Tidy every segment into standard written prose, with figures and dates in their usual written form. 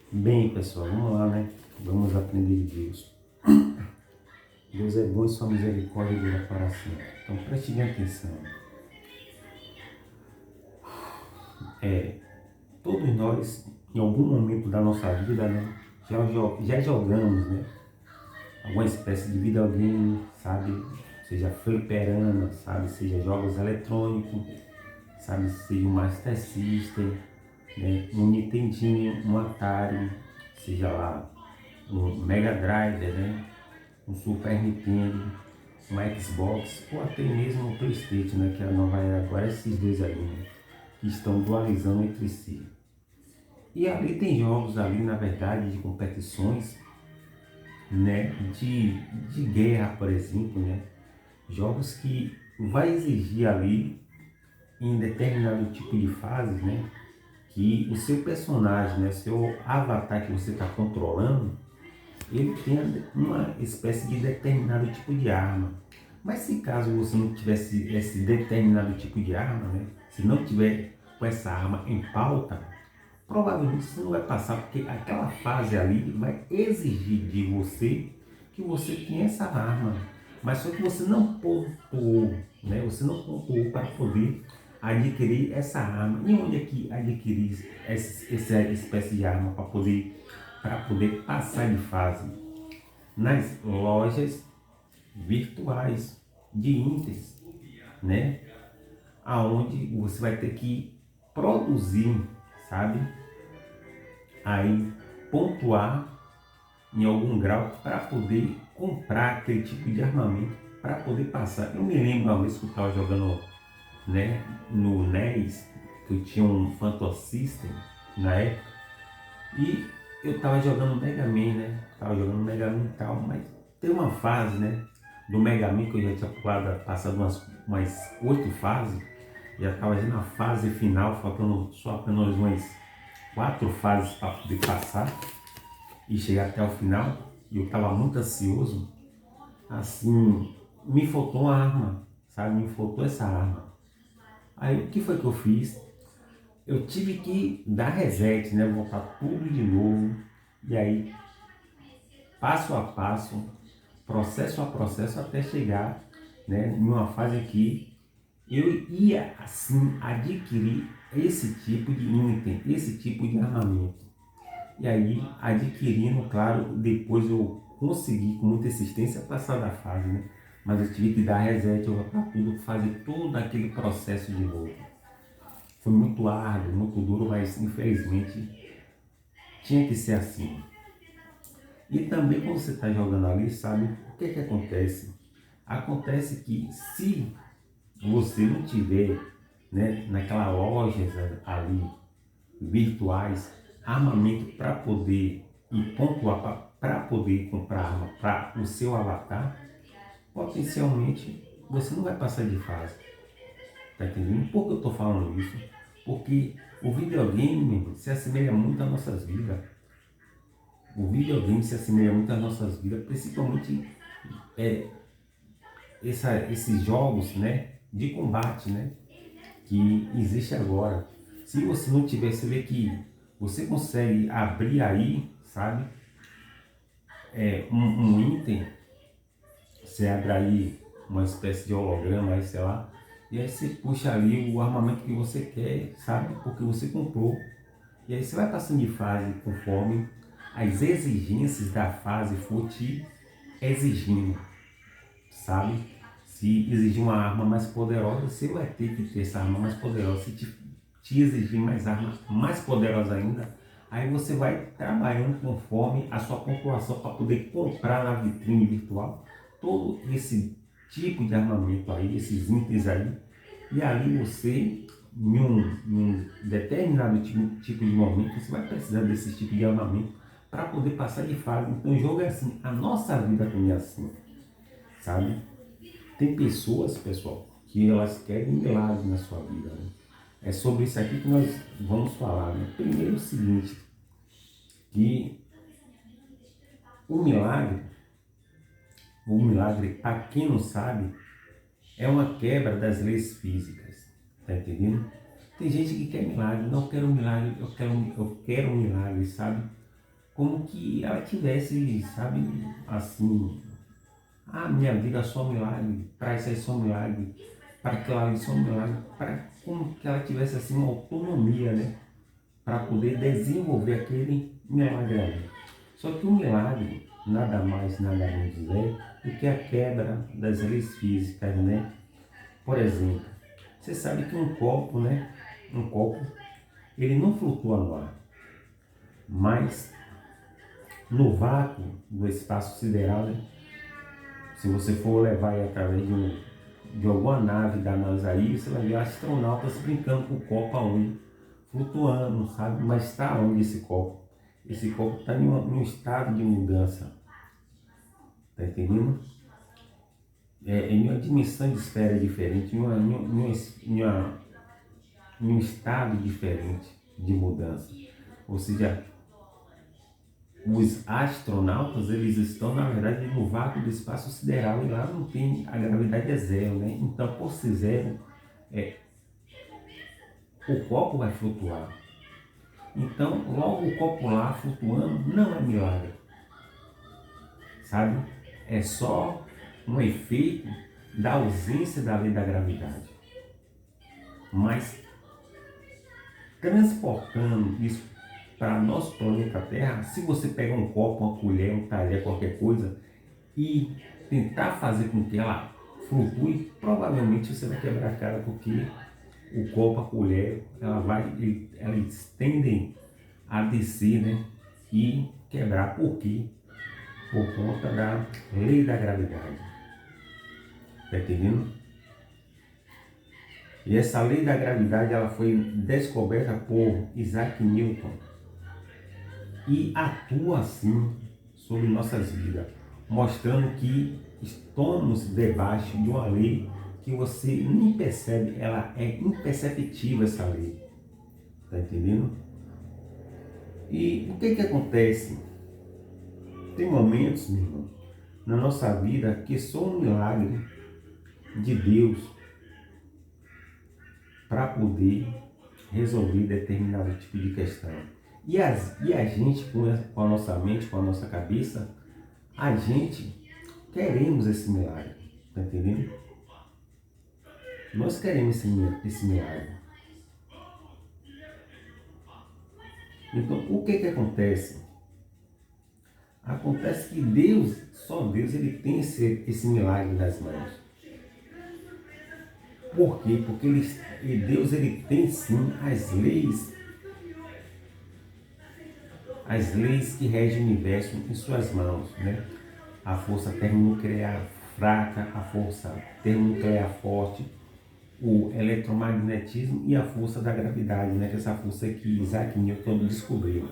Bem, pessoal, vamos lá, né? Vamos aprender de Deus. Deus é bom e sua misericórdia dura para sempre. Então preste bem atenção. Todos nós, em algum momento da nossa vida, né, já jogamos, né? Alguma espécie de videogame, sabe? Seja fliperama, sabe? Seja jogos eletrônicos, sabe? Seja um Master System, né? Um Nintendinho, um Atari, seja lá um Mega Drive, né? Um Super Nintendo, um Xbox ou até mesmo um Playstation, né? Que é a nova era agora, esses dois aí, né? Que estão dualizando entre si. E ali tem jogos ali, na verdade, de competições, né? De guerra, por exemplo, né? Jogos que vai exigir ali, em determinado tipo de fase, né? Que o seu personagem, né? Seu avatar que você está controlando, ele tem uma espécie de determinado tipo de arma. Mas se caso você não tivesse esse determinado tipo de arma, né? Se não tiver com essa arma em pauta, provavelmente você não vai passar, porque aquela fase ali vai exigir de você que você tenha essa arma. Mas só que você não pontuou, né? Você não pontuou para poder adquirir essa arma. E onde é que adquirir essa espécie de arma para poder passar de fase? Nas lojas virtuais de índices, né? Aonde você vai ter que produzir, sabe? Aí pontuar em algum grau para poder comprar aquele tipo de armamento para poder passar. Eu me lembro uma vez que eu estava jogando, né, no NES, que eu tinha um Phantom System na época, e eu estava jogando Mega Man, né? Tava jogando Mega Man e tal, mas tem uma fase, né, do Mega Man que eu já tinha pulado, passado umas 8 fases, já estava já na fase final, faltando só apenas umas 4 fases para poder passar e chegar até o final. E eu estava muito ansioso, assim, me faltou uma arma, sabe? Me faltou essa arma. Aí o que foi que eu fiz? Eu tive que dar reset, né? Voltar tudo de novo. E aí, passo a passo, processo a processo, até chegar, né, em uma fase que eu ia assim adquirir esse tipo de item, esse tipo de armamento. E aí, adquirindo, claro, depois eu consegui com muita insistência passar da fase, né? Mas eu tive que dar reset, eu voltar tudo, fazer todo aquele processo de novo. Foi muito árduo, muito duro, mas infelizmente tinha que ser assim. E também quando você está jogando ali, sabe o que acontece? Acontece que se você não tiver, né, naquela loja ali virtuais, armamento para poder e pontuar para poder comprar arma para o seu avatar, potencialmente você não vai passar de fase. Tá entendendo? Por que eu estou falando isso? Porque o videogame se assemelha muito às nossas vidas. O videogame se assemelha muito às nossas vidas, principalmente é, esses jogos, né, de combate, né, que existe agora. Se você não tiver, você vê que você consegue abrir aí, sabe, um item, você abre aí uma espécie de holograma, aí, sei lá, e aí você puxa ali o armamento que você quer, sabe, porque você comprou. E aí você vai passando de fase conforme as exigências da fase for te exigindo, sabe? Se exigir uma arma mais poderosa, você vai ter que ter essa arma mais poderosa. Se te exigir mais arma mais poderosa ainda, aí você vai trabalhando conforme a sua pontuação para poder comprar na vitrine virtual todo esse tipo de armamento aí, esses itens aí, e ali você, em um determinado tipo de momento, você vai precisar desse tipo de armamento para poder passar de fase. Então o jogo é assim, a nossa vida também é assim, sabe? Tem pessoas, pessoal, que elas querem milagres na sua vida, né? É sobre isso aqui que nós vamos falar, né? Primeiro o seguinte, que o milagre, para quem não sabe, é uma quebra das leis físicas, tá entendendo? Tem gente que quer milagre, não quero milagre, eu quero um milagre, sabe? como que ela tivesse, sabe, assim, minha vida é só milagre, para isso é só milagre, para aquilo ali é só milagre, como que ela tivesse assim uma autonomia, né, para poder desenvolver aquele milagre ali. Só que o milagre nada mais, nada menos é do que a quebra das leis físicas, né? Por exemplo, você sabe que um copo, né, um copo, ele não flutua no ar, mas no vácuo do espaço sideral, né, se você for levar aí através de alguma nave da NASA aí, você vai ver astronautas brincando com o copo aonde? Flutuando, sabe? Mas está onde esse copo? Esse copo está em um estado de mudança. Tá entendendo? Em uma dimensão de esfera diferente, em um estado diferente de mudança. Ou seja, os astronautas, eles estão, na verdade, no vácuo do espaço sideral e lá não tem, a gravidade é zero, né? Então, por ser zero, o copo vai flutuar. Então, logo o copo lá flutuando não é milagre, sabe? É só um efeito da ausência da lei da gravidade. Mas, transportando isso para nosso planeta Terra, se você pegar um copo, uma colher, um talher, qualquer coisa, e tentar fazer com que ela flutue, provavelmente você vai quebrar a cara, porque o copo, a colher, elas tendem a descer, né? E quebrar. Por quê? Por conta da lei da gravidade. Tá entendendo? E essa lei da gravidade, ela foi descoberta por Isaac Newton e atua assim sobre nossas vidas, mostrando que estamos debaixo de uma lei que você nem percebe, ela é imperceptível, essa lei. Tá entendendo? E o que que acontece? Tem momentos, meu irmão, na nossa vida que só um milagre de Deus para poder resolver determinado tipo de questão. E a gente, com a nossa mente, com a nossa cabeça, a gente queremos esse milagre, tá entendendo? Nós queremos esse milagre. Então, o que que acontece? Acontece que Deus, só Deus, ele tem esse milagre nas mãos. Por quê? Porque Deus, ele tem sim as leis que regem o universo em suas mãos, né? A força termonuclear fraca, a força termonuclear forte, o eletromagnetismo e a força da gravidade, né? Que é essa força que Isaac Newton descobriu.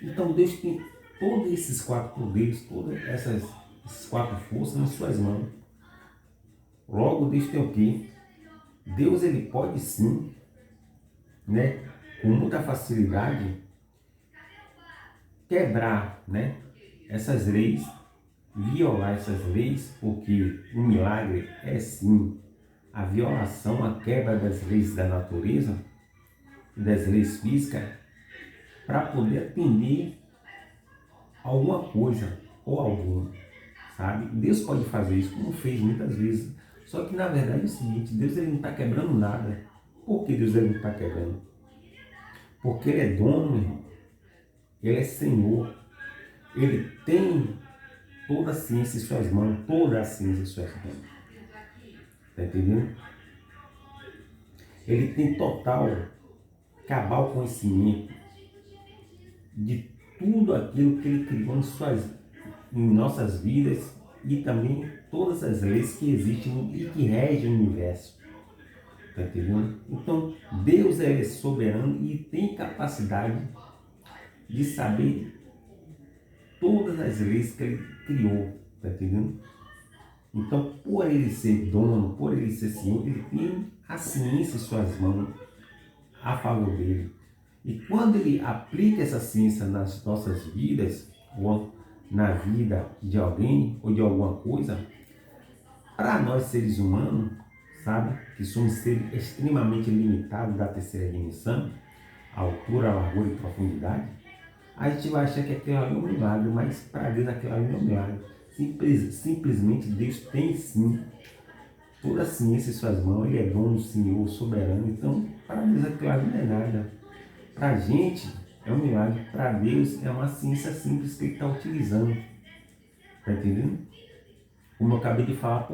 Então Deus tem todos esses quatro poderes, todas essas quatro forças em suas mãos. Logo, Deus tem o quê? Deus, ele pode sim, né? Com muita facilidade, quebrar, né? Essas leis, violar essas leis, porque o milagre é sim a violação, a quebra das leis da natureza, das leis físicas, para poder atender alguma coisa ou alguém, sabe? Deus pode fazer isso, como fez muitas vezes. Só que na verdade é o seguinte, Deus, ele não está quebrando nada. Por que Deus, ele não está quebrando? Porque ele é dono, meu irmão. Ele é Senhor. Ele tem toda a ciência em suas mãos, toda a ciência em suas mãos. Está entendendo? Ele tem total, cabal conhecimento de tudo aquilo que ele criou em nossas vidas e também todas as leis que existem e que regem o universo. Está entendendo? Então, Deus é soberano e tem capacidade de saber todas as leis que ele criou. Está entendendo? Então, por ele ser dono, por ele ser Senhor, ele tem a ciência em suas mãos a favor dele. E quando ele aplica essa ciência nas nossas vidas, ou na vida de alguém ou de alguma coisa, para nós seres humanos, sabe, que somos seres extremamente limitados da terceira dimensão, altura, largura e profundidade, A gente vai achar que aquilo ali é um milagre, mas para Deus aquilo ali não é um milagre. Simplesmente Deus tem sim toda a ciência em suas mãos, Ele é dono, Senhor, soberano. Então, para Deus aquilo ali não é nada. Para a gente é um milagre, para Deus é uma ciência simples que Ele está utilizando. Está entendendo? Como eu acabei de falar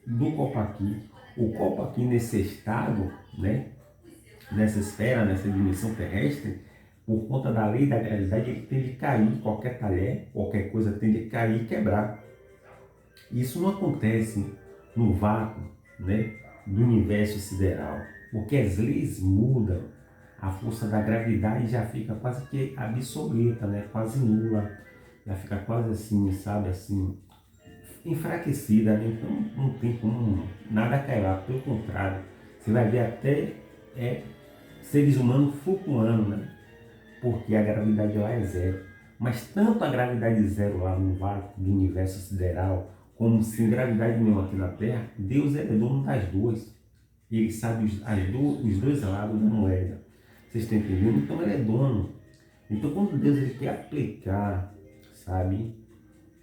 do copo aqui. O copo aqui nesse estado, né, nessa esfera, nessa dimensão terrestre, por conta da lei da gravidade, ele tende a cair, qualquer talher, qualquer coisa tende a cair e quebrar. Isso não acontece no vácuo, né, do universo sideral, porque as leis mudam, a força da gravidade já fica quase que obsoleta, né, quase nula, já fica quase assim, sabe, assim, enfraquecida, né? Então não tem como nada cair lá, pelo contrário, você vai ver até seres humanos flutuando, né? Porque a gravidade lá é zero. Mas tanto a gravidade zero lá no vácuo do universo sideral, como sem gravidade nenhuma aqui na Terra, Deus é dono das duas. Ele sabe os dois lados da moeda. Vocês estão entendendo? Então ele é dono. Então quando Deus ele quer aplicar, sabe,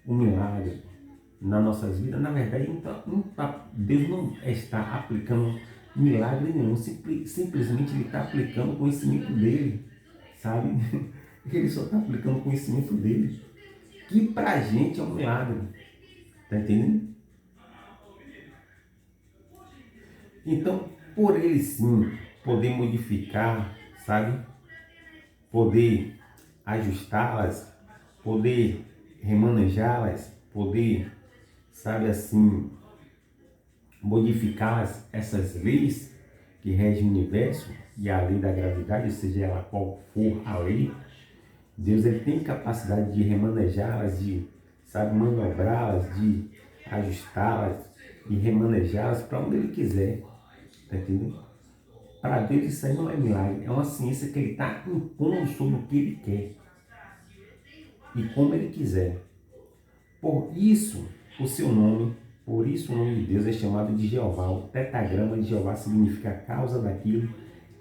um milagre nas nossas vidas, na verdade Deus não está aplicando milagre nenhum, simplesmente ele está aplicando o conhecimento dele, sabe? Ele só está aplicando o conhecimento dele, que para a gente é um milagre, tá entendendo? Então, por ele sim poder modificar, sabe? Poder ajustá-las, poder remanejá-las, poder, sabe assim, modificar essas leis que regem o universo e a lei da gravidade, seja ela qual for a lei, Deus ele tem capacidade de remanejá-las, de, sabe, manobrá-las, de ajustá-las e remanejá-las para onde ele quiser, tá entendendo? Para Deus isso aí não é milagre, é uma ciência que ele está impondo sobre o que ele quer e como ele quiser. Por isso, por isso o nome de Deus é chamado de Jeová. O tetragrama de Jeová significa a causa daquilo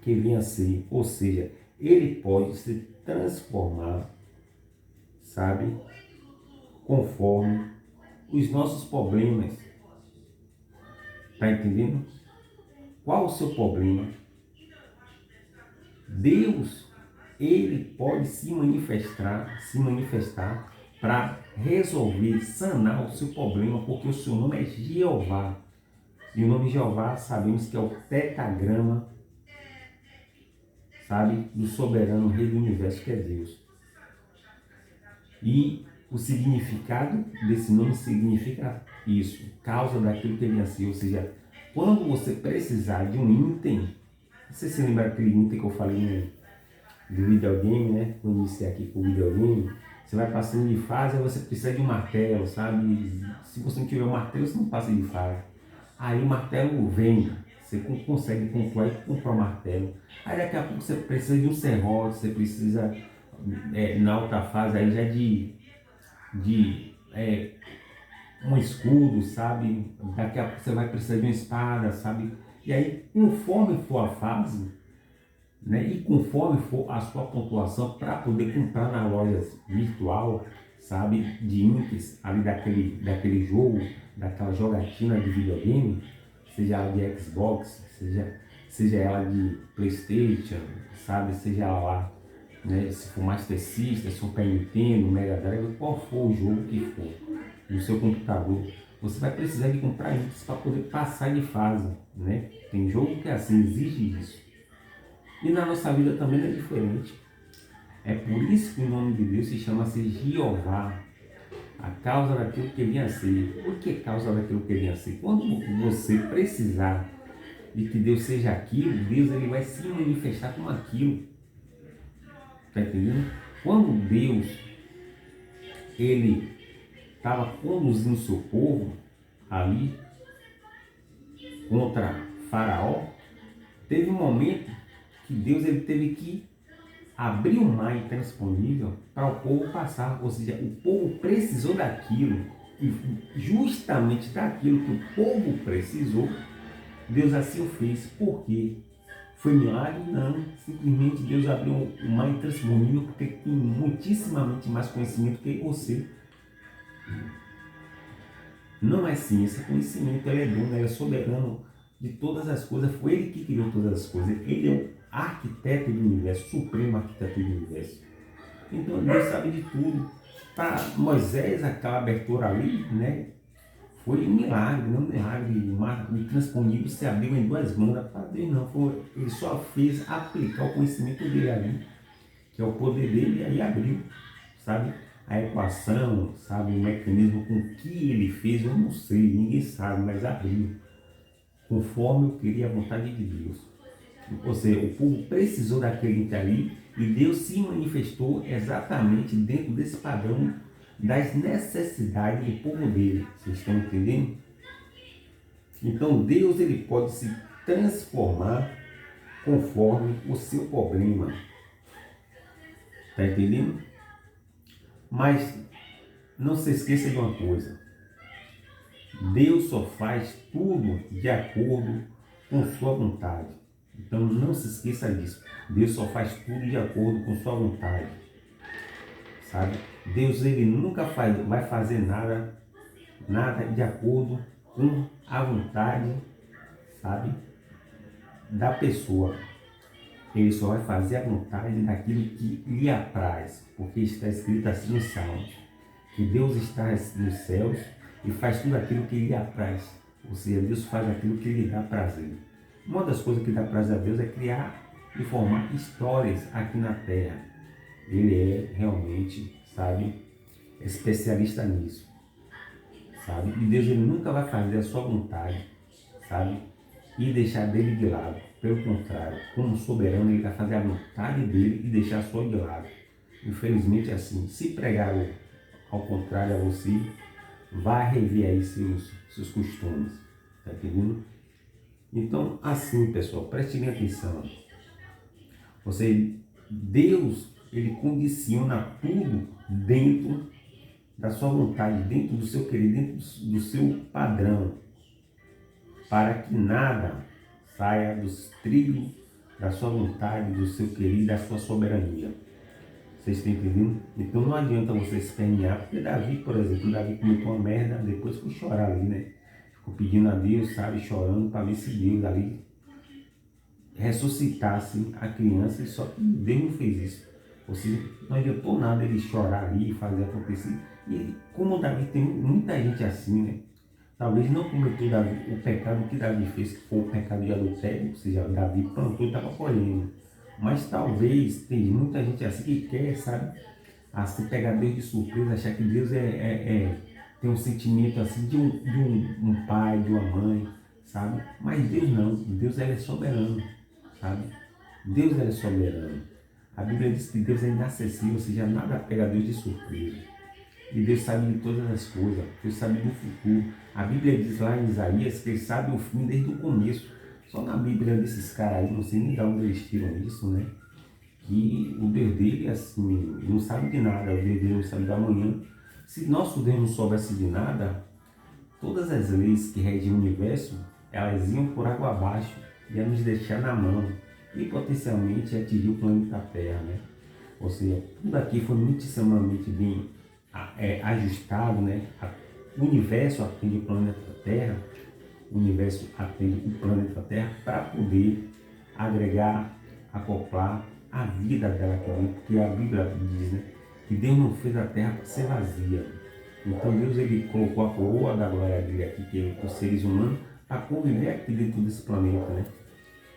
que vinha a ser. Ou seja, ele pode se transformar, sabe, conforme os nossos problemas. Está entendendo? Qual o seu problema? Deus, ele pode se manifestar para resolver, sanar o seu problema, porque o seu nome é Jeová. E o nome Jeová sabemos que é o tetragrama, sabe, do soberano rei do universo, que é Deus. E o significado desse nome significa isso, causa daquilo que ele é assim. Ou seja, quando você precisar de um item, você se lembra daquele item que eu falei do videogame, né? Quando eu iniciei aqui com o videogame, você vai passando de fase, aí você precisa de um martelo, sabe? Se você não tiver um martelo, você não passa de fase. Aí o martelo vem, você consegue concluir e comprar o martelo. Aí daqui a pouco você precisa de um serrote, você precisa, na outra fase, aí já de um escudo, sabe? Daqui a pouco você vai precisar de uma espada, sabe? E aí, conforme for a fase, né? E conforme for a sua pontuação para poder comprar na loja virtual, sabe, de índices ali daquele jogo, daquela jogatina de videogame, seja ela de Xbox, seja ela de PlayStation, sabe, seja ela lá, né, se for Master System, Super Nintendo, Mega Drive, qual for o jogo que for, no seu computador, você vai precisar de comprar índices para poder passar de fase, né? Tem jogo que é assim, exige isso. E na nossa vida também não é diferente. É por isso que o nome de Deus se chama-se Jeová, a causa daquilo que vinha a ser. Por que causa daquilo que vinha a ser? Quando você precisar de que Deus seja aquilo, Deus ele vai se manifestar como aquilo. Está entendendo? Quando Deus ele estava conduzindo o seu povo ali contra Faraó, teve um momento que Deus ele teve que abrir o mar intransponível para o povo passar, ou seja, o povo precisou daquilo, e justamente daquilo que o povo precisou, Deus assim o fez, porque Foi milagre? Não. Simplesmente Deus abriu um mar intransponível porque tem muitíssimamente mais conhecimento que você. Não é ciência, é conhecimento. Ele é dono, ele é soberano de todas as coisas. Foi ele que criou todas as coisas. Ele é o arquiteto do universo, o supremo arquiteto do universo. Então Deus sabe de tudo. Para Moisés, aquela abertura ali, né? Foi um milagre, não um milagre. O mar intransponível se abriu em duas mãos. Para Deus não, ele só fez aplicar o conhecimento dele ali, que é o poder dele, e aí abriu, sabe? A equação, sabe? O mecanismo com que ele fez, eu não sei, ninguém sabe, mas abriu, conforme eu queria a vontade de Deus. Ou seja, o povo precisou daquele ali e Deus se manifestou exatamente dentro desse padrão das necessidades do povo dele. Vocês estão entendendo? Então Deus ele pode se transformar conforme o seu problema. Está entendendo? Mas não se esqueça de uma coisa. Deus só faz tudo de acordo com sua vontade. Então não se esqueça disso. Deus só faz tudo de acordo com sua vontade. Sabe? Deus ele nunca vai fazer nada de acordo com a vontade, sabe, da pessoa. Ele só vai fazer a vontade daquilo que lhe apraz, porque está escrito assim nos Salmos, que Deus está nos céus e faz tudo aquilo que lhe apraz. Ou seja, Deus faz aquilo que lhe dá prazer. Uma das coisas que dá prazer a Deus é criar e formar histórias aqui na Terra. Ele é realmente, sabe, especialista nisso, sabe? E Deus ele nunca vai fazer a sua vontade, sabe, e deixar dele de lado. Pelo contrário, como soberano, ele vai fazer a vontade dele e deixar a sua de lado. Infelizmente é assim. Se pregar ao contrário a você, vai rever aí seus costumes. Tá entendendo? Então, assim, pessoal, prestem atenção. Deus, ele condiciona tudo dentro da sua vontade, dentro do seu querer, dentro do seu padrão, para que nada saia dos trilhos da sua vontade, do seu querer, da sua soberania. Vocês estão entendendo? Então não adianta você espernear, porque Davi, por exemplo, Davi cometeu uma merda, depois foi chorar ali, né? Ficou pedindo a Deus, sabe, chorando para ver se Deus ali ressuscitasse a criança, só que Deus não fez isso. Ou seja, não adiantou nada ele chorar ali e fazer acontecer. E como Davi tem muita gente assim, né? Talvez não cometeu o pecado que Davi fez, que foi o pecado de adultério, ou seja, Davi plantou e estava colhendo. Mas talvez tem muita gente assim que quer, sabe, assim pegar Deus de surpresa, achar que Deus tem um sentimento assim de um pai, de uma mãe, sabe? Mas Deus não, Deus é soberano, sabe? Deus é soberano. A Bíblia diz que Deus é inacessível, ou seja, nada pega Deus de surpresa. E Deus sabe de todas as coisas, Deus sabe do futuro. A Bíblia diz lá em Isaías que Ele sabe o fim desde o começo. Só na Bíblia desses caras aí, não sei nem de onde eles tiram isso, né? Que o Deus dele, assim, não sabe de nada, o Deus dele não sabe da manhã. Se nosso Deus não soubesse de nada, todas as leis que regem o universo, elas iam por água abaixo, iam nos deixar na mão e potencialmente atingir o planeta Terra, né? Ou seja, tudo aqui foi muitíssimamente bem ajustado, né? O universo atende o planeta Terra, o universo atende o planeta Terra para poder agregar, acoplar a vida dela aqui dentro, porque a Bíblia diz, né, que Deus não fez a Terra para ser vazia. Então Deus ele colocou a coroa da glória dele aqui, que é os seres humanos, para conviver aqui dentro desse planeta, né?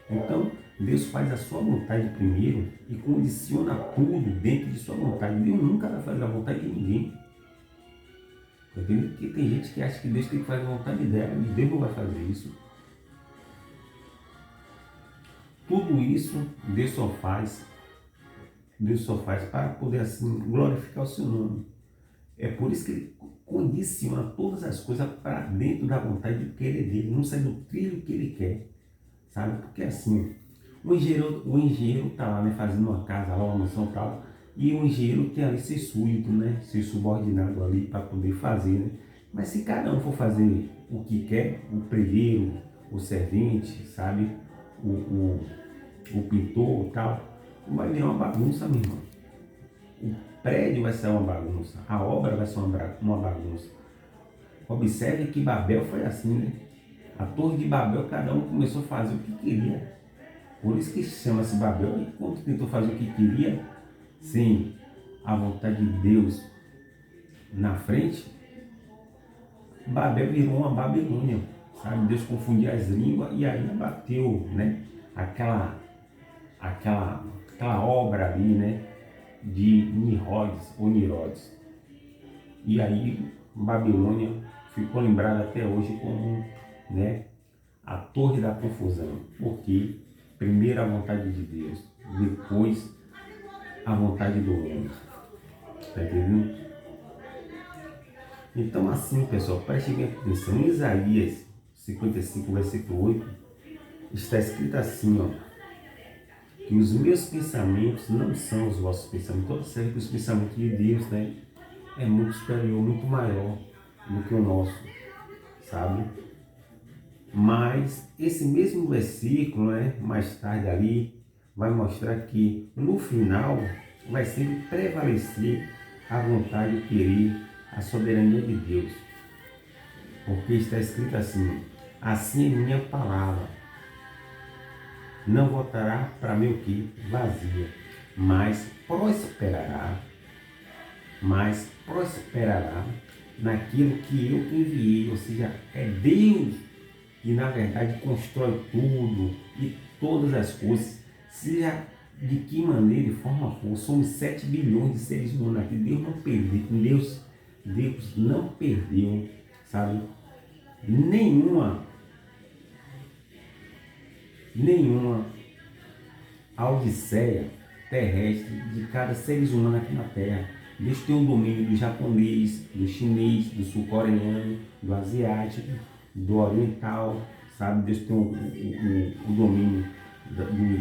Então Deus faz a sua vontade primeiro e condiciona tudo dentro de sua vontade. Deus nunca vai fazer a vontade de ninguém. Entendeu? Porque tem gente que acha que Deus tem que fazer a vontade dela e Deus não vai fazer isso. Tudo isso Deus só faz para poder assim glorificar o seu nome. É por isso que Ele condiciona todas as coisas para dentro da vontade de querer dele, não sai do trilho que Ele quer, sabe? Porque assim, o engenheiro está lá, né, fazendo uma casa lá, uma mansão tal, e o engenheiro tem ali ser súdito, né, ser subordinado ali para poder fazer, né? Mas se cada um for fazer o que quer, o preveiro, o servente, sabe, o pintor e tal, vai virar uma bagunça, meu irmão. O prédio vai ser uma bagunça, a obra vai ser uma bagunça. Observe que Babel foi assim, né? A Torre de Babel, cada um começou a fazer o que queria. Por isso que chama-se Babel. E quando tentou fazer o que queria, sem a vontade de Deus na frente, Babel virou uma Babilônia, sabe? Deus confundia as línguas e aí abateu, né? Aquela obra ali, né? De Nirodes ou Nirodes. E aí Babilônia ficou lembrada até hoje como, né? A torre da confusão. Porque primeiro a vontade de Deus, depois a vontade do homem. Está entendendo? Então assim, pessoal, preste bem atenção. Em Isaías 55, versículo 8, está escrito assim, ó, que os meus pensamentos não são os vossos pensamentos. Todos sabem que os pensamentos de Deus, né, é muito superior, muito maior do que o nosso, sabe? Mas esse mesmo versículo, né, mais tarde ali, vai mostrar que no final vai sempre prevalecer a vontade, o querer, a soberania de Deus. Porque está escrito assim: assim é minha palavra, não voltará para mim o que? Vazia, mas prosperará naquilo que eu enviei. Ou seja, é Deus que na verdade constrói tudo e todas as coisas, seja de que maneira e forma for. Somos 7 bilhões de seres humanos aqui. Deus não perdeu, Deus não perdeu, sabe? Nenhuma odisseia terrestre de cada ser humano aqui na Terra. Deus tem o domínio do japonês, do chinês, do sul-coreano, do asiático, do oriental, sabe? Deus tem o domínio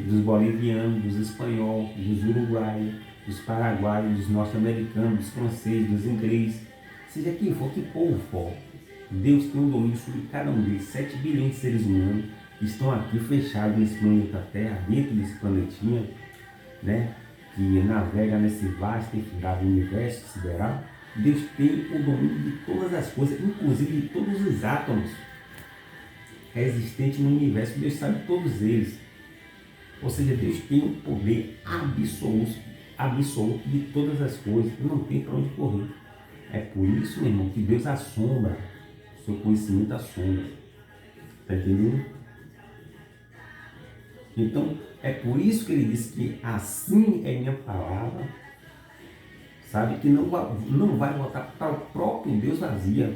dos bolivianos, dos espanhóis, dos uruguaios, dos paraguaios, dos norte-americanos, dos franceses, dos ingleses, seja quem for, que povo for. Deus tem um domínio sobre cada um deles. 7 bilhões de seres humanos que estão aqui fechados nesse planeta Terra, dentro desse planetinha, né? Que navega nesse vasto e infindável universo sideral. Deus tem o domínio de todas as coisas, inclusive de todos os átomos existentes no universo. Deus sabe todos eles. Ou seja, Deus tem o poder absoluto de todas as coisas. Não tem para onde correr. É por isso, meu irmão, que Deus assombra. O seu conhecimento assombra. Está entendendo? Então, é por isso que ele diz que assim é minha palavra, sabe? Que não vai voltar para o próprio Deus vazia.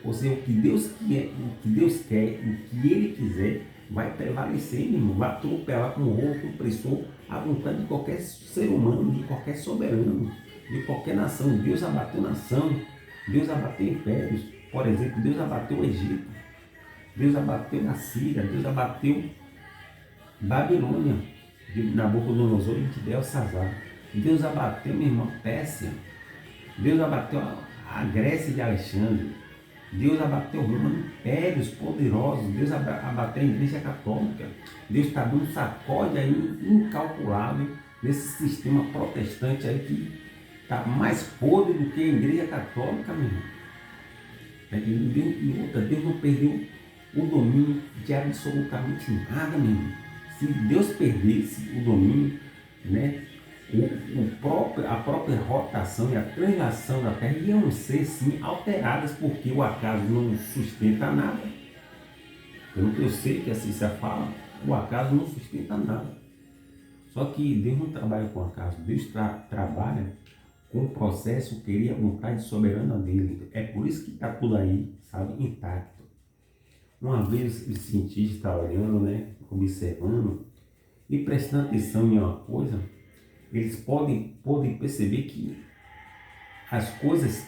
Ou seja, o que Deus quer, o que Ele quiser, vai prevalecer, meu irmão. Vai atropelar com o outro opressor a vontade de qualquer ser humano, de qualquer soberano, de qualquer nação. Deus abateu nação, Deus abateu impérios. Por exemplo, Deus abateu o Egito, Deus abateu a Síria, Deus abateu Babilônia, de Nabucodonosor e de Belsazar. Deus abateu, meu irmão, Pérsia. Deus abateu a Grécia de Alexandre. Deus abateu Roma, impérios poderosos. Deus abateu a Igreja Católica. Deus está dando sacode aí incalculável nesse sistema protestante aí que está mais podre do que a Igreja Católica, meu irmão. E outra, Deus não perdeu o domínio de absolutamente nada, meu irmão. Se Deus perdesse o domínio, né, a própria rotação e a translação da Terra iam ser sim alteradas, porque o acaso não sustenta nada. Pelo que eu sei que assim se fala, o acaso não sustenta nada. Só que Deus não trabalha com acaso, Deus trabalha com o processo, querer a vontade soberana dele. É por isso que está tudo aí, sabe, intacto. Uma vez o cientista está olhando, né, observando e prestando atenção em uma coisa, eles podem perceber que as coisas,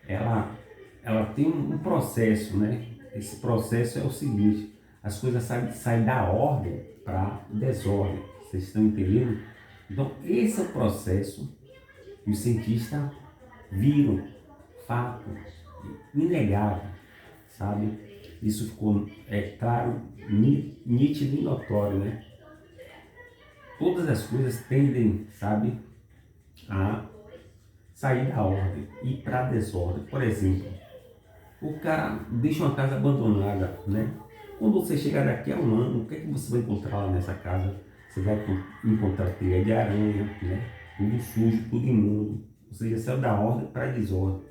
ela tem um processo, né? Esse processo é o seguinte: as coisas saem da ordem para desordem. Vocês estão entendendo? Então, esse é o processo que os cientistas viram, fato, inegável, sabe? Isso ficou, claro, nítido e notório, né? todas as coisas tendem, sabe, a sair da ordem e para a desordem. Por exemplo, o cara deixa uma casa abandonada, né? Quando você chegar daqui a um ano, o que é que você vai encontrar lá nessa casa? Você vai encontrar teia de aranha, né? Tudo sujo, tudo imundo. Ou seja, saiu da ordem para a desordem.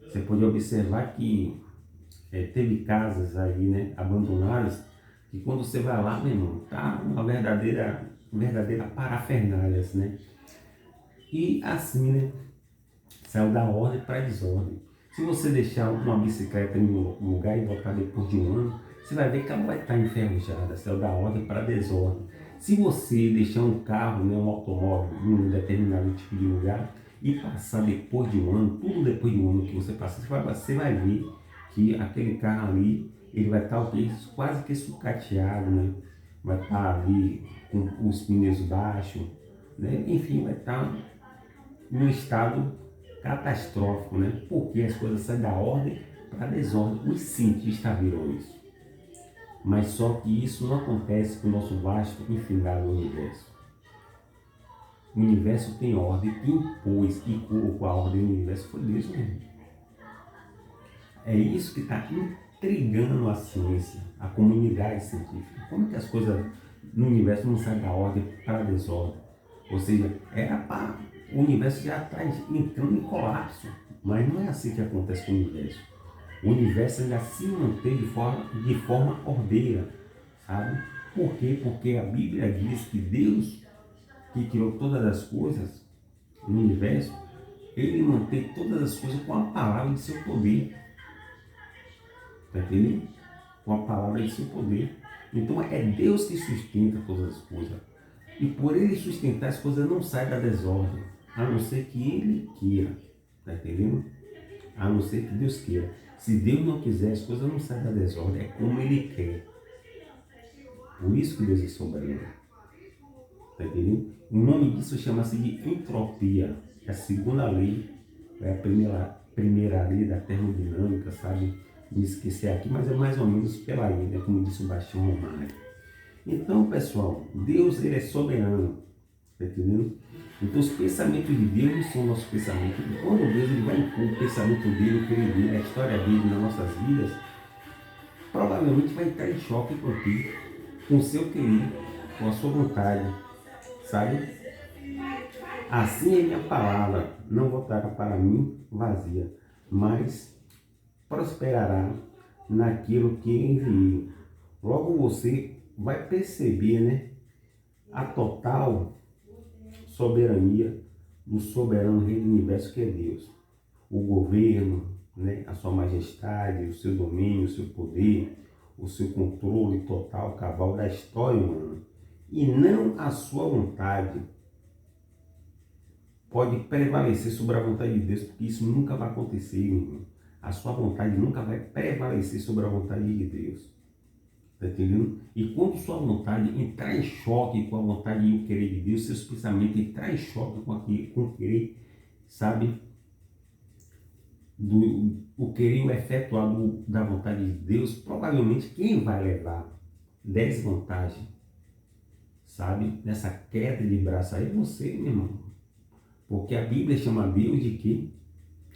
Você pode observar que teve casas aí, né, abandonadas, que quando você vai lá, meu irmão, tá uma verdadeira parafernália, né? E assim, né, saiu da ordem para a desordem. Se você deixar uma bicicleta em um lugar e voltar depois de um ano, você vai ver que ela vai estar enferrujada, saiu da ordem para a desordem. Se você deixar um carro, né, um automóvel em um determinado tipo de lugar e passar depois de um ano, tudo depois de um ano que você passa, você vai ver que aquele carro ali, ele vai estar quase que sucateado, né? Vai estar ali com os pneus baixos, né? Enfim, vai estar num estado catastrófico, né? Porque as coisas saem da ordem para a desordem. Os cientistas viram isso. Mas só que isso não acontece com o nosso vasto e infindável universo. O universo tem ordem, quem impôs e colocou a ordem no universo foi Deus mesmo. É isso que está intrigando a ciência, a comunidade científica. Como que as coisas no universo não saem da ordem para a desordem? Ou seja, o universo já está entrando em colapso, mas não é assim que acontece com o universo. O universo ainda se mantém de forma ordeira, sabe? Por quê? Porque a Bíblia diz que Deus, que criou todas as coisas no universo, ele mantém todas as coisas com a palavra de seu poder. Está entendendo? Com a palavra de seu poder. Então é Deus que sustenta todas as coisas. E por ele sustentar, as coisas não saem da desordem, a não ser que ele queira. Está entendendo? A não ser que Deus queira. Se Deus não quiser, as coisas não saem da desordem, é como ele quer. Por isso que Deus é soberano. Está entendendo? O nome disso chama-se de entropia. É a segunda lei, é a primeira lei da termodinâmica, sabe? Me esquecer aqui, mas é mais ou menos pela aí, né? Como disse o Bastião Romário. Então, pessoal, Deus, ele é soberano, tá entendendo? Então, os pensamentos de Deus não são nossos pensamentos. E quando Deus ele vai impor o pensamento dele, o querer dele, a história dele nas nossas vidas, provavelmente vai entrar em choque contigo, com o seu querer, com a sua vontade, sabe? Assim é minha palavra, não voltará para mim vazia, mas prosperará naquilo que enviei. Logo você vai perceber, né, a total soberania do soberano rei do universo que é Deus. O governo, né, a sua majestade, o seu domínio, o seu poder, o seu controle total, cabal da história humana. E não a sua vontade pode prevalecer sobre a vontade de Deus, porque isso nunca vai acontecer, meu irmão. A sua vontade nunca vai prevalecer sobre a vontade de Deus. Está entendendo? E quando sua vontade entrar em choque com a vontade e o querer de Deus, seus pensamentos entrar em choque com o querer, sabe? O querer o efetuado da vontade de Deus, provavelmente quem vai levar desvantagem, sabe? Nessa queda de braço aí é você, meu irmão. Porque a Bíblia chama Deus de quê?